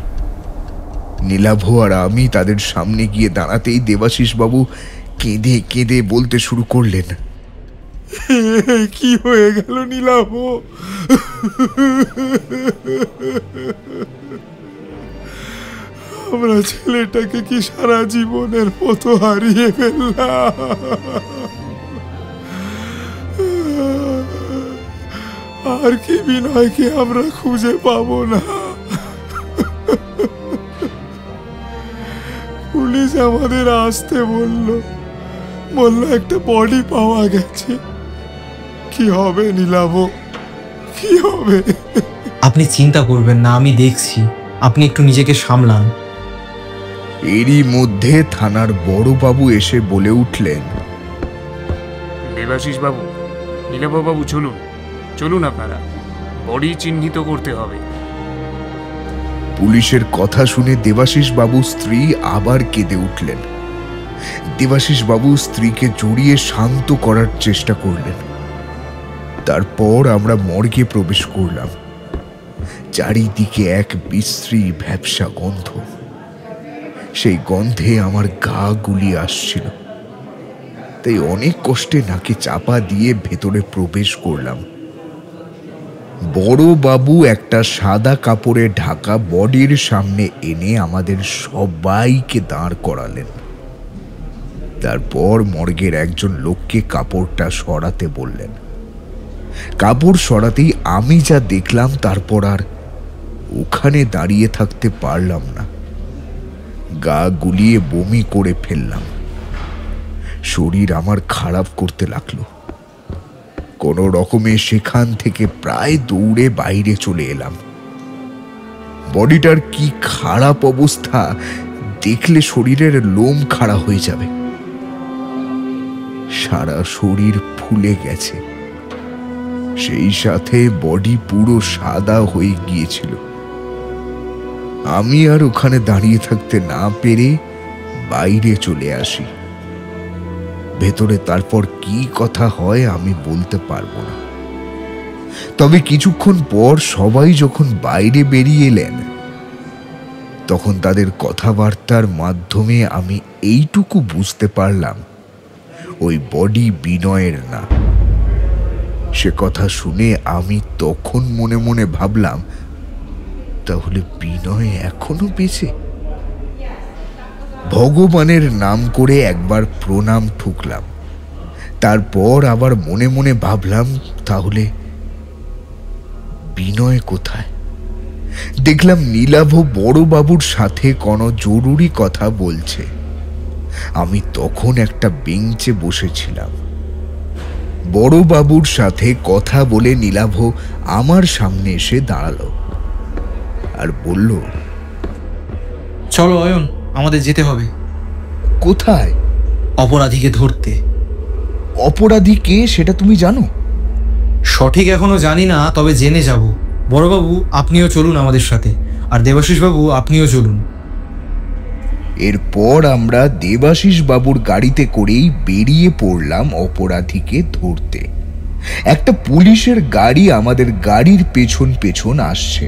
নীলাভ আর আমি তাদের সামনে গিয়ে দাঁড়াতেই দেবাশিস বাবু কেঁদে কেঁদে বলতে শুরু করলেন, কি হয়ে গেল নীলাভ? আমরা ছেলেটাকে কি সারা জীবনের মতো হারিয়ে ফেললাম। আর কি বিনয়কে আমরা খুঁজে পাবো না। পুলিশ আমাদের আসতে বললো একটা বডি পাওয়া গেছে। কি হবে নীলাভ, কি হবে? আপনি চিন্তা করবেন না, আমি দেখছি, আপনি একটু নিজেকে সামলান। এরই মধ্যে থানার বড়বাবু এসে বলে উঠলেন, দেবাশিস বাবু, নীলাভ বাবু, চলুন চলুন, আপনারা বডি চিহ্নিত করতে হবে। পুলিশের কথা শুনে দেবাশিস বাবু স্ত্রী আবার কেঁদে উঠলেন। দেবাশিস বাবু স্ত্রীকে জড়িয়ে শান্ত করার চেষ্টা করলেন। তারপর আমরা মর্গে প্রবেশ করলাম। চারিদিকে এক বিশ্রী ভ্যাপসা গন্ধ। সেই গন্ধে আমার গা গুলিয়ে আসছিল। তাই অনেক কষ্টে নাকে চাপা দিয়ে ভেতরে প্রবেশ করলাম। বড় বাবু একটা সাদা কাপড়ে ঢাকা বডির সামনে এনে আমাদের সবাইকে দাঁড় করালেন। তারপর মর্গের একজন লোককে কাপড়টা সরাতে বললেন। কাপড় সরাতেই আমি যা দেখলাম, তারপর আর ওখানে দাঁড়িয়ে থাকতে পারলাম না। গা গুলিয়ে বমি করে ফেললাম। শরীর আমার খারাপ করতে লাগলো। কোনো রকমে সেখান থেকে প্রায় দৌড়ে বাইরে চলে এলাম। বডিটার কি খারাপ অবস্থা দেখলে শরীরের লোম খাড়া হয়ে যাবে। সারা শরীর ফুলে গেছে, সেই সাথে বডি পুরো সাদা হয়ে গিয়েছিল। আমি আর ওখানে দাঁড়িয়ে থাকতে না পেরে বাইরে চলে আসি। ভেতরে তারপর কি কথা হয় আমি বলতে পারবো না। তবে কিছুক্ষণ পর সবাই যখন বাইরে বেরিয়ে এলেন, তখন তাদের কথাবার্তার মাধ্যমে আমি এইটুকু বুঝতে পারলাম ওই বডি বিনয়ের না। সে কথা শুনে আমি তখন মনে মনে ভাবলাম, তাহলে বিনয় এখনো বেঁচে? ভগবানের নাম করে একবার প্রণাম ঠুকলাম। তারপর আবার মনে মনে ভাবলাম, তাহলে বিনয় কোথায়? দেখলাম নীলাভ বড়বাবুর সাথে কোনো জরুরি কথা বলছে। আমি তখন একটা বেঞ্চে বসেছিলাম। বড়বাবুর সাথে কথা বলে নীলাভ আমার সামনে এসে দাঁড়ালো আর বলল, চলো অয়ন, আমাদের যেতে হবে। কোথায়? অপরাধীকে ধরতে। অপরাধী কে সেটা তুমি জানো? সঠিক এখনো জানি না, তবে জেনে যাব। বড়বাবু আপনিও চলুন আমাদের সাথে, আর দেবাশিস বাবু আপনিও চলুন। এরপর আমরা দেবাশিস বাবুর গাড়িতে করেই বেরিয়ে পড়লাম অপরাধীকে ধরতে। একটা পুলিশের গাড়ি আমাদের গাড়ির পেছন পেছন আসছে।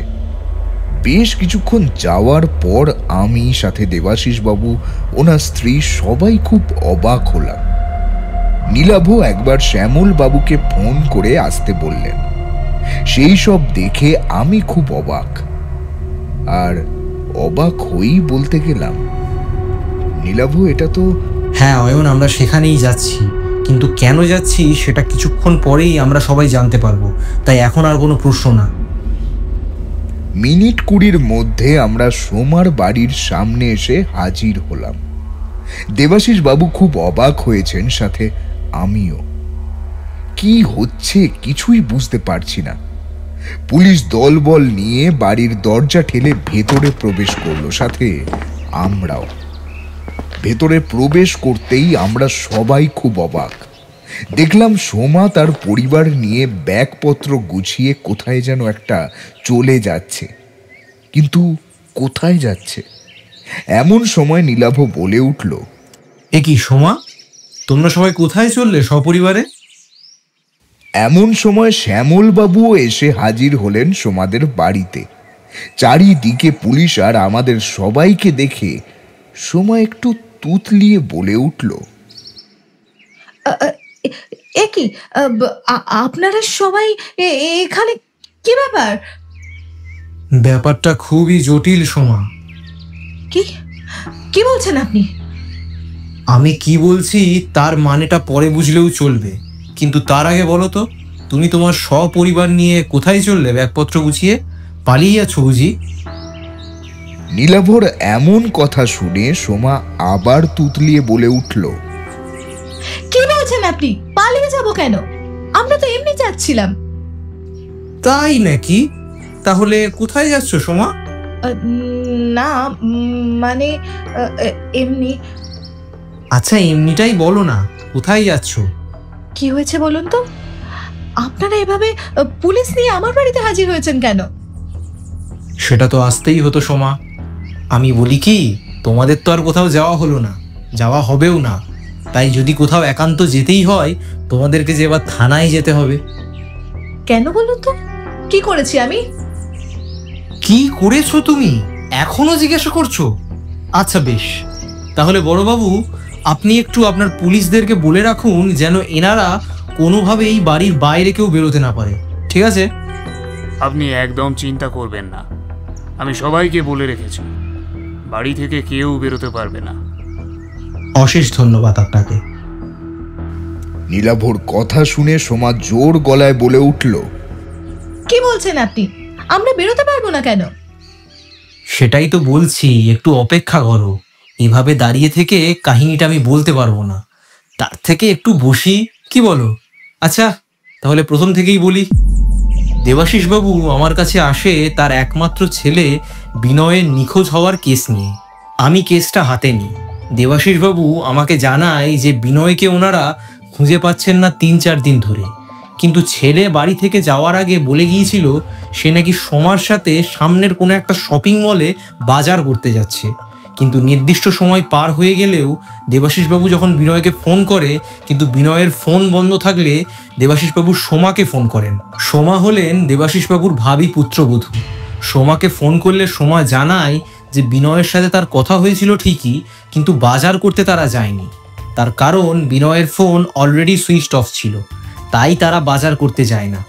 বেশ কিছুক্ষণ যাওয়ার পর আমি, সাথে দেবাশিস বাবু, ওনার স্ত্রী সবাই খুব অবাক হলাম। নীলাভ একবার শ্যামল বাবুকে ফোন করে আসতে বললেন। সেই সব দেখে আমি খুব অবাক, আর অবাক হয়েই বলতে গেলাম, নীলাভ এটা তো... হ্যাঁ অয়ন, আমরা সেখানেই যাচ্ছি, কিন্তু কেন যাচ্ছি সেটা কিছুক্ষণ পরেই আমরা সবাই জানতে পারবো, তাই এখন আর কোনো প্রশ্ন না। মিনিট 20 মধ্যে আমরা সোমার বাড়ির সামনে এসে হাজির হলাম। দেবাশিস বাবু খুব অবাক হয়েছেন, সাথে আমিও। কি হচ্ছে কিছুই বুঝতে পারছি না। পুলিশ দলবল নিয়ে বাড়ির দরজা ঠেলে ভেতরে প্রবেশ করলো, সাথে আমরাও। ভেতরে প্রবেশ করতেই আমরা সবাই খুব অবাক। দেখলাম সোমা তার পরিবার নিয়ে ব্যাগপত্র গুছিয়ে কোথায় যেন একটা চলে যাচ্ছে, কিন্তু কোথায় যাচ্ছে? এমন সময় নীলাভ বলে উঠল, এ কি সোমা, তোমরা সবাই কোথায় চললে সপরিবারে? এমন সময় শ্যামল বাবুও এসে হাজির হলেন সোমাদের বাড়িতে। চারিদিকে পুলিশ, আর আমাদের সবাইকে দেখে সোমা একটু তুতলিয়ে বলে উঠল, এ কি, আপনারা সবাই এখানে? কি ব্যাপার? ব্যাপারটা খুবই জটিল সোমা। কি কি বলছেন আপনি? আমি কি বলছি তার মানেটা পরে বুঝলেও চলবে, কিন্তু তার আগে বলো তো, তুমি তোমার সপরিবার নিয়ে কোথায় চললে ব্যাগপত্র গুছিয়ে? পালিয়ে যাচ্ছ বুঝি? নীলাভর এমন কথা শুনে সোমা আবার তুতলিয়ে বলে উঠল, কি বলছেন আপনি? পালিয়ে যাব কেন? আমরা তো এমনি যাচ্ছিলাম। তাই নাকি? তাহলে কোথায় যাচ্ছ সোমা? না মানে এমনি। আচ্ছা এমনিটাই বলো না, কোথায় যাচ্ছ? কি হয়েছে বলুন তো? আপনারা এভাবে পুলিশ নিয়ে আমার বাড়িতে হাজির হয়েছেন কেন? সেটা তো আসতেই হতো সোমা। আমি বলি কি, তোমাদের তো আর কোথাও যাওয়া হলো না, যাওয়া হবেও না, তাই যদি কোথাও একান্ত যেতেই হয় তোমাদেরকে যে এবার থানায় যেতে হবে। কেন বলুন তো, কি করেছি আমি? কি করেছো তুমি এখনো জিজ্ঞাসা করছো? আচ্ছা বেশ, তাহলে বড়বাবু আপনি একটু আপনার পুলিশদেরকে বলে রাখুন যেন এনারা কোনোভাবে এই বাড়ির বাইরে কেউ বেরোতে না পারে, ঠিক আছে? আপনি একদম চিন্তা করবেন না, আমি সবাইকে বলে রেখেছি, বাড়ি থেকে কেউ বেরোতে পারবে না। অশেষ ধন্যবাদ আপনাকে। নীলাভর কথা শুনে সোমা জোর গলায় বলে উঠল, কি বলছেন আপনি? আমরা বেরোতে পারবো না কেন? সেটাই তো বলছি, একটু অপেক্ষা করো। এভাবে দাঁড়িয়ে থেকে কাহিনীটা আমি বলতে পারবো না, তার থেকে একটু বসি, কি বলো? আচ্ছা তাহলে প্রথম থেকেই বলি। দেবাশিস বাবু আমার কাছে আসে তার একমাত্র ছেলে বিনয়ের নিখোঁজ হওয়ার কেস নিয়ে। আমি কেসটা হাতে নিই। দেবাশিসবাবু আমাকে জানায় যে বিনয়কে ওনারা খুঁজে পাচ্ছেন না 3-4 দিন ধরে, কিন্তু ছেলে বাড়ি থেকে যাওয়ার আগে বলে গিয়েছিল সে নাকি সোমার সাথে সামনের কোনো একটা শপিং মলে বাজার করতে যাচ্ছে। কিন্তু নির্দিষ্ট সময় পার হয়ে গেলেও দেবাশিসবাবু যখন বিনয়কে ফোন করে, কিন্তু বিনয়ের ফোন বন্ধ থাকলে দেবাশিসবাবু সোমাকে ফোন করেন। সোমা হলেন দেবাশিসবাবুর ভাবী পুত্রবধূ। সোমাকে ফোন করলে সোমা জানায় যে বিনয়ের সাথে তার কথা হয়েছিল ঠিকই, কিন্তু বাজার করতে তারা যায়নি। তার কারণ বিনয়ের ফোন অলরেডি সুইচড অফ ছিল, তাই তারা বাজার করতে যায় না।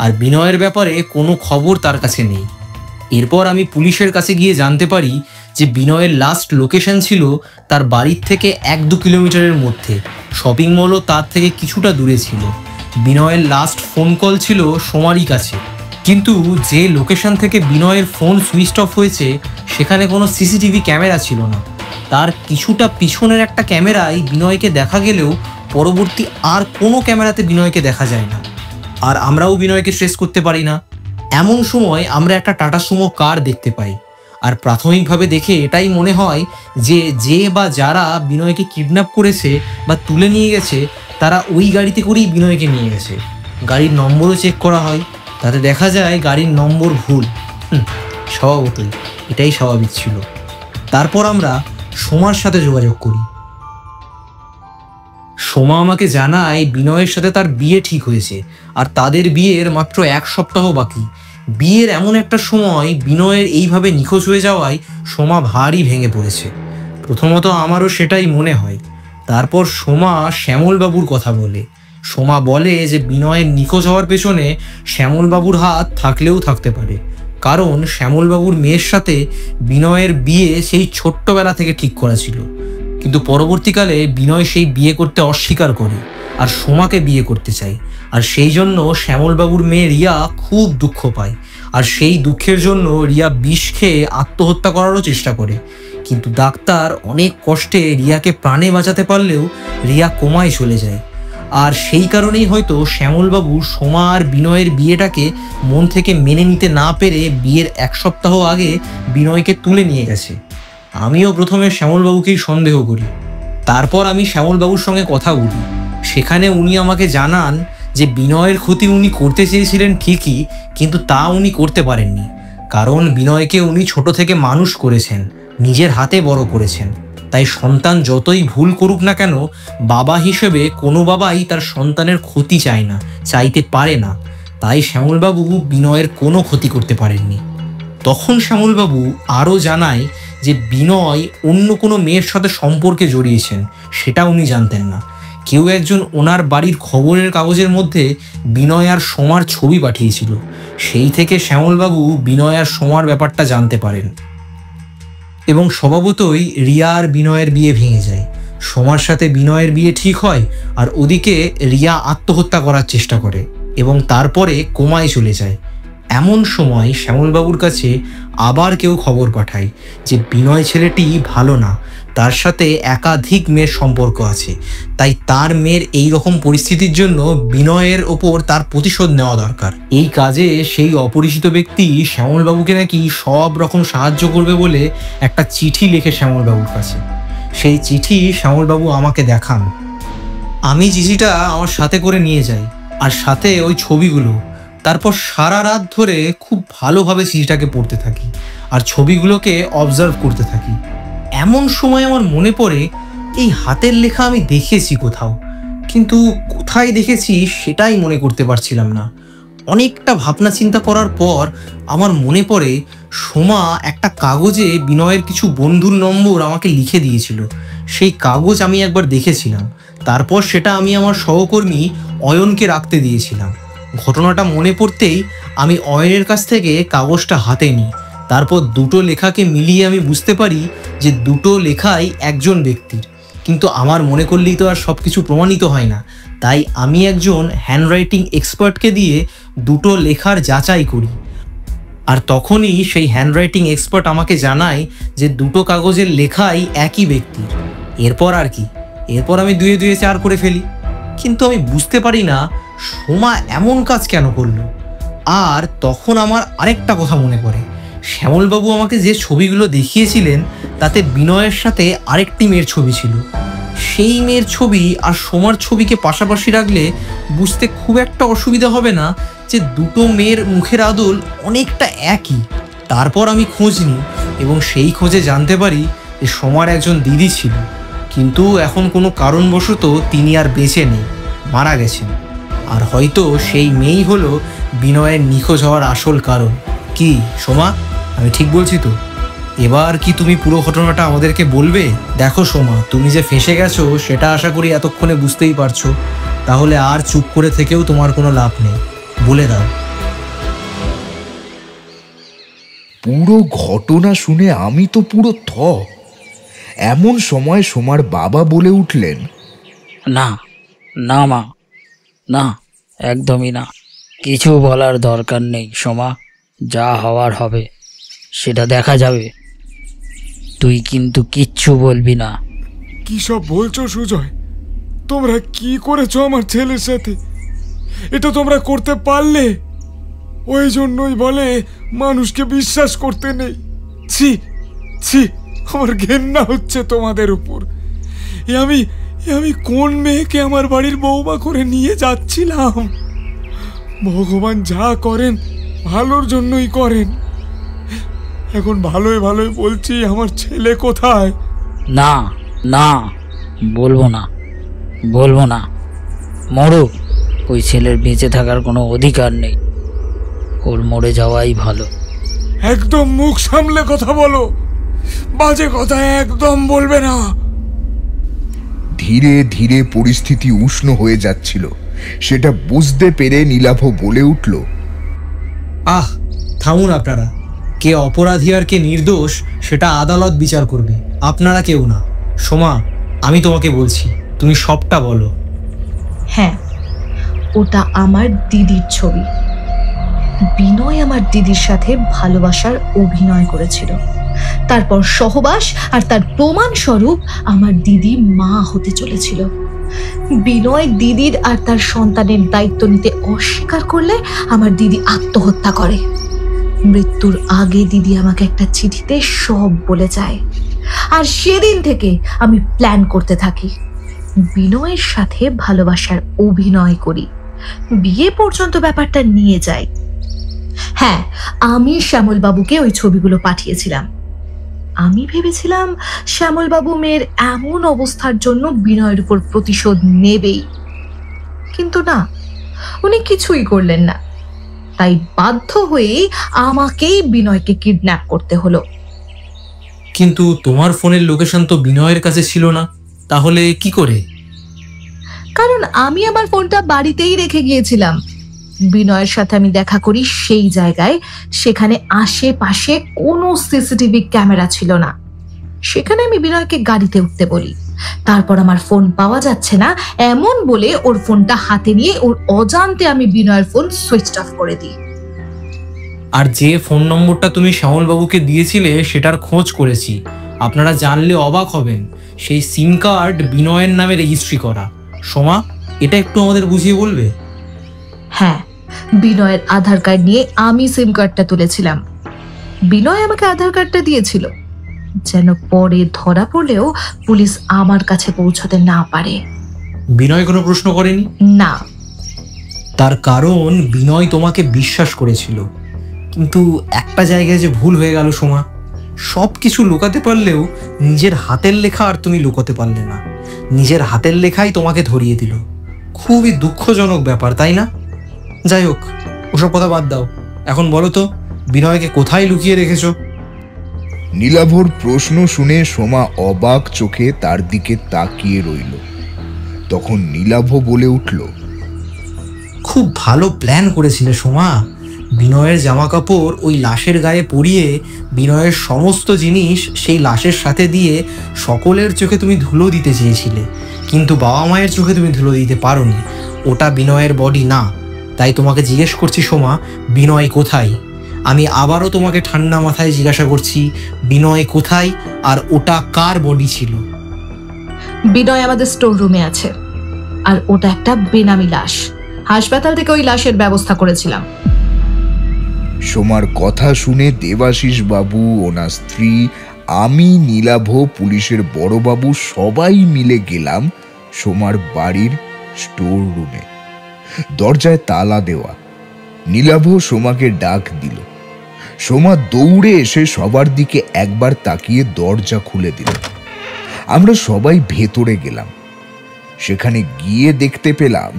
আর বিনয়ের ব্যাপারে কোনো খবর তার কাছে নেই। এরপর আমি পুলিশের কাছে গিয়ে জানতে পারি যে বিনয়ের লাস্ট লোকেশন ছিল তার বাড়ির থেকে 1-2 কিলোমিটারের মধ্যে, শপিং মলও তার থেকে কিছুটা দূরে ছিল। বিনয়ের লাস্ট ফোন কল ছিল সোমারই কাছে, কিন্তু যে লোকেশন থেকে বিনয়ের ফোন সুইচ অফ হয়েছে সেখানে কোনো সিসিটিভি ক্যামেরা ছিল না। তার কিছুটা পিছনের একটা ক্যামেরায় বিনয়কে দেখা গেলেও পরবর্তী আর কোনো ক্যামেরাতে বিনয়কে দেখা যায় না। আর আমরাও বিনয়কে ট্রেস করতে পারি না। এমন সময় আমরা একটা টাটা সুমো কার দেখতে পাই, আর প্রাথমিকভাবে দেখে এটাই মনে হয় যে বা যারা বিনয়কে কিডন্যাপ করেছে বা তুলে নিয়ে গেছে তারা ওই গাড়িতে করেই বিনয়কে নিয়ে গেছে। গাড়ির নম্বরও চেক করা হয়, তাতে দেখা যায় গাড়ির নম্বর ভুল। স্বভাবতই এটাই স্বাভাবিক ছিল। তারপর আমরা সোমার সাথে যোগাযোগ করি। সোমা আমাকে জানায় বিনয়ের সাথে তার বিয়ে ঠিক হয়েছে, আর তাদের বিয়ের মাত্র 1 সপ্তাহ বাকি। বিয়ের এমন একটা সময় বিনয়ের এইভাবে নিখোঁজ হয়ে যাওয়ায় সোমা ভারী ভেঙে পড়েছে। প্রথমত আমারও সেটাই মনে হয়। তারপর সোমা শ্যামলবাবুর কথা বলে। সোমা বলে যে বিনয়ের নিখোঁজ হওয়ার পেছনে শ্যামলবাবুর হাত থাকলেও থাকতে পারে, কারণ শ্যামলবাবুর মেয়ের সাথে বিনয়ের বিয়ে সেই ছোট্টবেলা থেকে ঠিক করা ছিল। কিন্তু পরবর্তীকালে বিনয় সেই বিয়ে করতে অস্বীকার করে আর সোমাকে বিয়ে করতে চায়, আর সেই জন্য শ্যামলবাবুর মেয়ে রিয়া খুব দুঃখ পায়। আর সেই দুঃখের জন্য রিয়া বিষ খেয়ে আত্মহত্যা করারও চেষ্টা করে, কিন্তু ডাক্তার অনেক কষ্টে রিয়াকে প্রাণে বাঁচাতে পারলেও রিয়া কোমায় চলে যায়। আর সেই কারণেই হয়তো শ্যামলবাবু সোমা আর বিনয়ের বিয়েটাকে মন থেকে মেনে নিতে না পেরে বিয়ের 1 সপ্তাহ আগে বিনয়কে তুলে নিয়ে গেছে। আমিও প্রথমে শ্যামলবাবুকেই সন্দেহ করি। তারপর আমি শ্যামলবাবুর সঙ্গে কথা বলি। সেখানে উনি আমাকে জানান যে বিনয়ের ক্ষতি উনি করতে চেয়েছিলেন ঠিকই, কিন্তু তা উনি করতে পারেননি, কারণ বিনয়কে উনি ছোট থেকে মানুষ করেছেন, নিজের হাতে বড় করেছেন। তাই সন্তান যতই ভুল করুক না কেন, বাবা হিসেবে কোনো বাবাই তার সন্তানের ক্ষতি চায় না, চাইতে পারে না। তাই শ্যামলবাবু বিনয়ের কোনো ক্ষতি করতে পারেননি। তখন শ্যামলবাবু আরও জানায় যে বিনয় অন্য কোনো মেয়ের সাথে সম্পর্কে জড়িয়েছেন, সেটা উনি জানতেন না। কেউ একজন ওনার বাড়ির খবরের কাগজের মধ্যে বিনয় আর সোমার ছবি পাঠিয়েছিল, সেই থেকে শ্যামলবাবু বিনয় আর সোমার ব্যাপারটা জানতে পারেন। এবং স্বভাবতই রিয়া আর বিনয়ের বিয়ে ভেঙে যায়। সোমার সাথে বিনয়ের বিয়ে ঠিক হয়, আর ওদিকে রিয়া আত্মহত্যা করার চেষ্টা করে এবং তারপরে কোমায় চলে যায়। এমন সময় শ্যামলবাবুর কাছে আবার কেউ খবর পাঠায় যে বিনয় ছেলেটি ভালো না, তার সাথে একাধিক মেয়ের সম্পর্ক আছে, তাই তার মেয়ের এই রকম পরিস্থিতির জন্য বিনয়ের ওপর তার প্রতিশোধ নেওয়া দরকার। এই কাজে সেই অপরিচিত ব্যক্তি শ্যামলবাবুকে নাকি সব রকম সাহায্য করবে বলে একটা চিঠি লেখে শ্যামলবাবুর কাছে। সেই চিঠি শ্যামলবাবু আমাকে দেখান। আমি চিঠিটা আমার সাথে করে নিয়ে যাই, আর সাথে ওই ছবিগুলো। তারপর সারা রাত ধরে খুব ভালোভাবে চিঠিটাকে পড়তে থাকি আর ছবিগুলোকে অবজার্ভ করতে থাকি। এমন সময় আমার মনে পড়ে এই হাতের লেখা আমি দেখেছি কোথাও, কিন্তু কোথায় দেখেছি সেটাই মনে করতে পারছিলাম না। অনেকটা ভাবনা চিন্তা করার পর আমার মনে পড়ে সোমা একটা কাগজে বিনয়ের কিছু বন্ধুর নম্বর আমাকে লিখে দিয়েছিল। সেই কাগজ আমি একবার দেখেছিলাম, তারপর সেটা আমি আমার সহকর্মী অয়নকে রাখতে দিয়েছিলাম। ঘটনাটা মনে পড়তেই আমি অয়নের কাছ থেকে কাগজটা হাতে নিই। তারপর দুটো লেখাকে মিলিয়ে আমি বুঝতে পারি যে দুটো লেখাই একজন ব্যক্তির, কিন্তু আমার মনে করলেই তো আর সব কিছু প্রমাণিত হয় না। তাই আমি একজন হ্যান্ডরাইটিং এক্সপার্টকে দিয়ে দুটো লেখার যাচাই করি, আর তখনই সেই হ্যান্ডরাইটিং এক্সপার্ট আমাকে জানায় যে দুটো কাগজের লেখাই একই ব্যক্তির। এরপর আর কি, এরপর আমি 2 এ 2 4 করে ফেলি, কিন্তু আমি বুঝতে পারি না সোমা এমন কাজ কেন করলো। আর তখন আমার আরেকটা কথা মনে পড়ে, শ্যামলবাবু আমাকে যে ছবিগুলো দেখিয়েছিলেন তাতে বিনয়ের সাথে আরেকটি মেয়ের ছবি ছিল। সেই মেয়ের ছবি আর সোমার ছবিকে পাশাপাশি রাখলে বুঝতে খুব একটা অসুবিধা হবে না যে দুটো মেয়ের মুখের আদল অনেকটা একই। তারপর আমি খোঁজ নিই এবং সেই খোঁজে জানতে পারি যে সোমার একজন দিদি ছিল, কিন্তু এখন কোনো কারণবশত তিনি আর বেঁচে নেই, মারা গেছেন। আর হয়তো সেই মেয়েই হলো বিনয়ের নিখোঁজ হওয়ার আসল কারণ। কি সোমা, আমি ঠিক বলছি তো? এবার কি তুমি পুরো ঘটনাটা আমাদেরকে বলবে? দেখো সোমা, তুমি যে ফেঁসে গেছো সেটা আশা করি এতক্ষণে বুঝতেই পারছো, তাহলে আর চুপ করে থেকেও তোমার কোনো লাভ নেই, বলে দাও। পুরো ঘটনা শুনে আমি তো পুরো থ। এমন সময় সোমার বাবা বলে উঠলেন, না না মা, না, একদমই না, কিছু বলার দরকার নেই সোমা, যা হওয়ার হবে সেটা দেখা যাবে, তুই কিন্তু কিচ্ছু বলবি না। কি সব বলছো সুজয়? তোমরা কি করেছো আমার ছেলের সাথে? এটা তোমরা করতে পারলে? ওই জন্যই বলে মানুষকে বিশ্বাস করতে নেই। ছি ছি, আমার ঘেন্না হচ্ছে তোমাদের উপর। আমি কোন মেয়েকে আমার বাড়ির বউমা করে নিয়ে যাচ্ছিলাম? ভগবান যা করেন ভালোর জন্যই করেন। এখন ভালোই ভালোই বলছি, আমার ছেলে কোথায়? না না, বলবো না, বলবো না, মরুক, ওই ছেলের বেঁচে থাকার কোনো অধিকার নেই, ওর মরে যাওয়াই ভালো। একদম মুখ সামলে কথা বলো, বাজে কথা একদম বলবে না। ধীরে ধীরে পরিস্থিতি উষ্ণ হয়ে যাচ্ছিল। সেটা বুঝতে পেরে নীলাভ বলে উঠল, আহ, থামুন আপনারা। কে অপরাধী আর কে নির্দোষ সেটা আদালত বিচার করবে, আপনারা কেউ না। সোমা, আমি তোমাকে বলছি, তুমি সবটা বলো। হ্যাঁ, ওটা আমার দিদির ছবি। বিনয় আমার দিদির সাথে ভালোবাসার অভিনয় করেছিল, তারপর সহবাস, আর তার প্রমাণ স্বরূপ আমার দিদি মা হতে চলেছিল। বিনয় দিদির আর তার সন্তানের দায়িত্ব নিতে অস্বীকার করলে আমার দিদি আত্মহত্যা করে। মৃত্যুর আগে দিদি আমাকে একটা চিঠিতে সব বলে যায়, আর সেদিন থেকে আমি প্ল্যান করতে থাকি, বিনয়ের সাথে ভালোবাসার অভিনয় করি, বিয়ে পর্যন্ত ব্যাপারটা নিয়ে যাই। হ্যাঁ, আমি শ্যামলবাবুকে ওই ছবিগুলো পাঠিয়েছিলাম। আমি ভেবেছিলাম শ্যামলবাবু মেয়ের এমন অবস্থার জন্য বিনয়ের উপর প্রতিশোধ নেবেই, কিন্তু না, উনি কিছুই করলেন না। তাই বাধ্য হয়ে আমাকেই বিনয়কে কিডন্যাপ করতে হলো। কিন্তু তোমার ফোনের লোকেশন তো বিনয়ের কাছে ছিল না, তাহলে কি করে? কারণ আমি আমার ফোনটা বাড়িতেই রেখে গিয়েছিলাম। বিনয়ের সাথে আমি দেখা করি সেই জায়গায়, সেখানে আশেপাশে কোনো সিসিটিভি ক্যামেরা ছিল না। সেখানে আমি বিনয়কে গাড়িতে উঠতে বলি, তারপর আমার ফোন পাওয়া যাচ্ছে না এমন বলে ওর ফোনটা হাতে নিয়ে ওর অজান্তে আমি বিনয়ের ফোন সুইচ অফ করে দিই। আর যে ফোন নম্বরটা তুমি শ্যামলবাবুকে দিয়েছিলে সেটার খোঁজ করেছি, আপনারা জানলে অবাক হবেন, সেই সিম কার্ড বিনয়ের নামে রেজিস্ট্রি করা। সোমা, এটা একটু আমাদের বুঝিয়ে বলবে? হ্যাঁ, বিনয়ের আধার কার্ড নিয়ে আমি সিম কার্ডটা তুলেছিলাম। বিনয় আমাকে আধার কার্ডটা দিয়েছিল যেন পরে ধরা পড়লেও পুলিশ আমার কাছে পৌঁছতে না পারে। বিনয় কোনো প্রশ্ন করেনি? না। তার কারণ বিনয় তোমাকে বিশ্বাস করেছিল, কিন্তু একটা জায়গায় যে ভুল হয়ে গেল সোমা, সব কিছু লুকাতে পারলেও নিজের হাতের লেখা আর তুমি লুকাতে পারলে না। নিজের হাতের লেখাই তোমাকে ধরিয়ে দিল। খুবই দুঃখজনক ব্যাপার, তাই না? যাই হোক, ওসব কথা বাদ দাও। এখন বলো তো, বিনয়কে কোথায় লুকিয়ে রেখেছো? নীলাভর প্রশ্ন শুনে সোমা অবাক চোখে তার দিকে তাকিয়ে রইল। তখন নীলাভ বলে উঠল, খুব ভালো প্ল্যান করেছিলে সোমা। বিনয়ের জামা কাপড় ওই লাশের গায়ে পরিয়ে বিনয়ের সমস্ত জিনিস সেই লাশের সাথে দিয়ে সকলের চোখে তুমি ধুলো দিতে চেয়েছিলে, কিন্তু বাবা মায়ের চোখে তুমি ধুলো দিতে পারোনি। ওটা বিনয়ের বডি না। তাই তোমাকে জিজ্ঞেস করছি সোমা, বিনয় কোথায়? আমি আবারও তোমাকে ঠান্ডা মাথায় জিজ্ঞাসা করছি, বিনয় কোথায় আর ওটা কার বডি ছিল? বিনয় আমাদের স্টোর রুমে আছে, আর ওটা একটা বেনামি লাশ। হাসপাতাল থেকে ওই লাশের ব্যবস্থা করেছিলাম। সোমার কথা শুনে দেবাশিস বাবু, ওনার স্ত্রী, আমি, নীলাভ, পুলিশের বড়বাবু সবাই মিলে গেলাম সোমার বাড়ির স্টোর রুমে। দরজায় তালা দেওয়া। নীলাভ সোমাকে ডাক দিল। সোমা দৌড়ে এসে সবার দিকে একবার তাকিয়ে দরজা খুলে দিল। আমরা সবাই ভেতরে গেলাম। সেখানে গিয়ে দেখতে পেলাম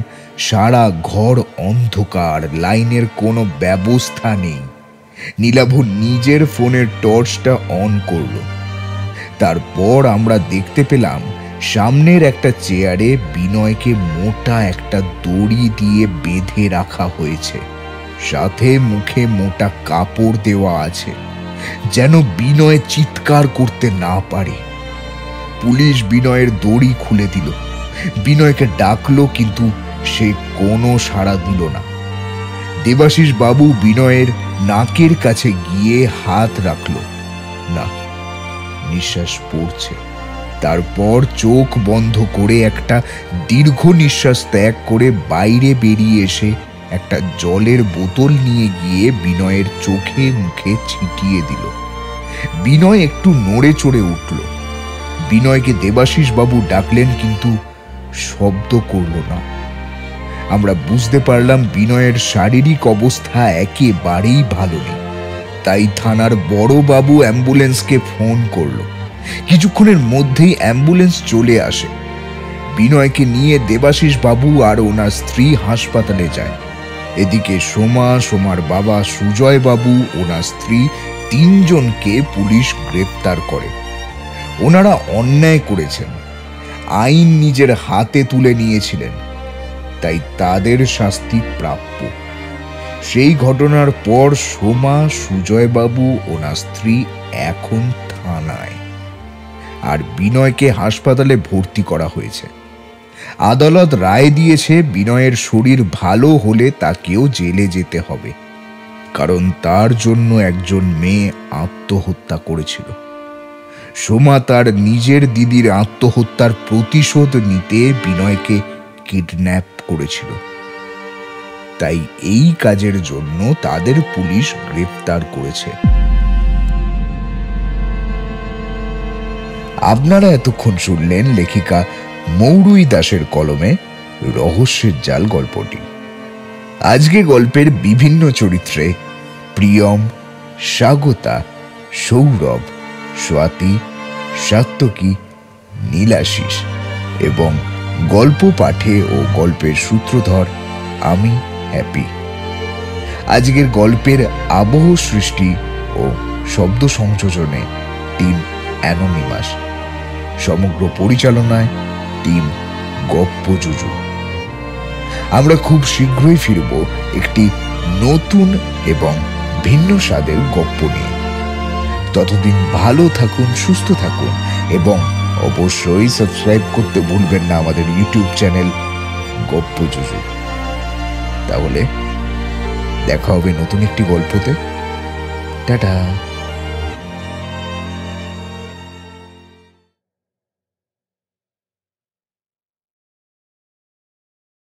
সারা ঘর অন্ধকার, লাইনের কোনো ব্যবস্থা নেই। নীলাভ নিজের ফোনের টর্চটা অন করলো। তারপর আমরা দেখতে পেলাম সামনের একটা চেয়ারে বিনয়কে মোটা একটা দড়ি দিয়ে বেঁধে রাখা হয়েছে, সাথে মুখে মোটা কাপড় দেওয়া আছে, যেন বিনয় চিৎকার করতে না পারে। পুলিশ বিনয়ের দড়ি খুলে দিল। বিনয়কে ডাকলো, কিন্তু সে কোনো সাড়া দিল না। দেবাশিস বাবু বিনয়ের নাকের কাছে গিয়ে হাত রাখল। না, নিঃশ্বাস পড়ছে। তারপর চোখ বন্ধ করে একটা দীর্ঘ নিঃশ্বাস ত্যাগ করে বাইরে বেরিয়ে এসে একটা জলের বোতল নিয়ে গিয়ে বিনয়ের চোখে মুখে ছিটিয়ে দিল। বিনয় একটু নড়ে চড়ে উঠল। বিনয়কে দেবাশিস বাবু ডাকলেন, কিন্তু শব্দ করল না। আমরা বুঝতে পারলাম বিনয়ের শারীরিক অবস্থা একেবারেই ভালো নেই। তাই থানার বড়বাবু অ্যাম্বুলেন্সকে ফোন করল। কিছুক্ষণের মধ্যেই অ্যাম্বুলেন্স চলে আসে। বিনয়কে নিয়ে দেবাশিস বাবু আর ওনার স্ত্রী হাসপাতালে যায়। এদিকে সোমা, সোমার বাবা সুজয় বাবু, ওনার স্ত্রী, তিনজনকে পুলিশ গ্রেপ্তার করে। ওনারা অন্যায় করেছেন, আইন নিজের হাতে তুলে নিয়েছিলেন, তাই তাদের শাস্তি প্রাপ্য। সেই ঘটনার পর সোমা, সুজয় বাবু, ওনার স্ত্রী এখন থানায়, আর বিনয়কে হাসপাতালে ভর্তি করা হয়েছে। আদালত রায় দিয়েছে বিনয়ের শরীর ভালো হলে তাকেও জেলে যেতে হবে, কারণ তার জন্য একজন মেয়ে আত্মহত্যা করেছিল। সোমা তার নিজের দিদির আত্মহত্যার প্রতিশোধ নিতে বিনয়কে কিডন্যাপ করেছিল, তাই এই কাজের জন্য তাদের পুলিশ গ্রেফতার করেছে। আপনারা এতক্ষণ শুনলেন লেখিকা মৌরুই দাসের কলমে রহস্যের জাল গল্পটি। আজকে গল্পের বিভিন্ন চরিত্রে প্রিয়ম, স্বাগতা, সৌরভ, স্বাতী, সাত্তকী, নীলাশিস এবং গল্প পাঠে ও গল্পের সূত্রধর আমি হ্যাপি। আজকের গল্পের আবহ সৃষ্টি ও শব্দ সংযোজনে টিম অ্যানোনিমাস, সমগ্র পরিচালনায় টিম গপ্প জুজু। আমরা খুব শীঘ্রই ফিরব একটি নতুন এবং ভিন্ন স্বাদের গপ্প নিয়ে। ততদিন ভালো থাকুন, সুস্থ থাকুন এবং অবশ্যই সাবস্ক্রাইব করতে ভুলবেন না আমাদের ইউটিউব চ্যানেল গপ্প জুজু। তাহলে দেখা হবে নতুন একটি গল্পতে। টাটা।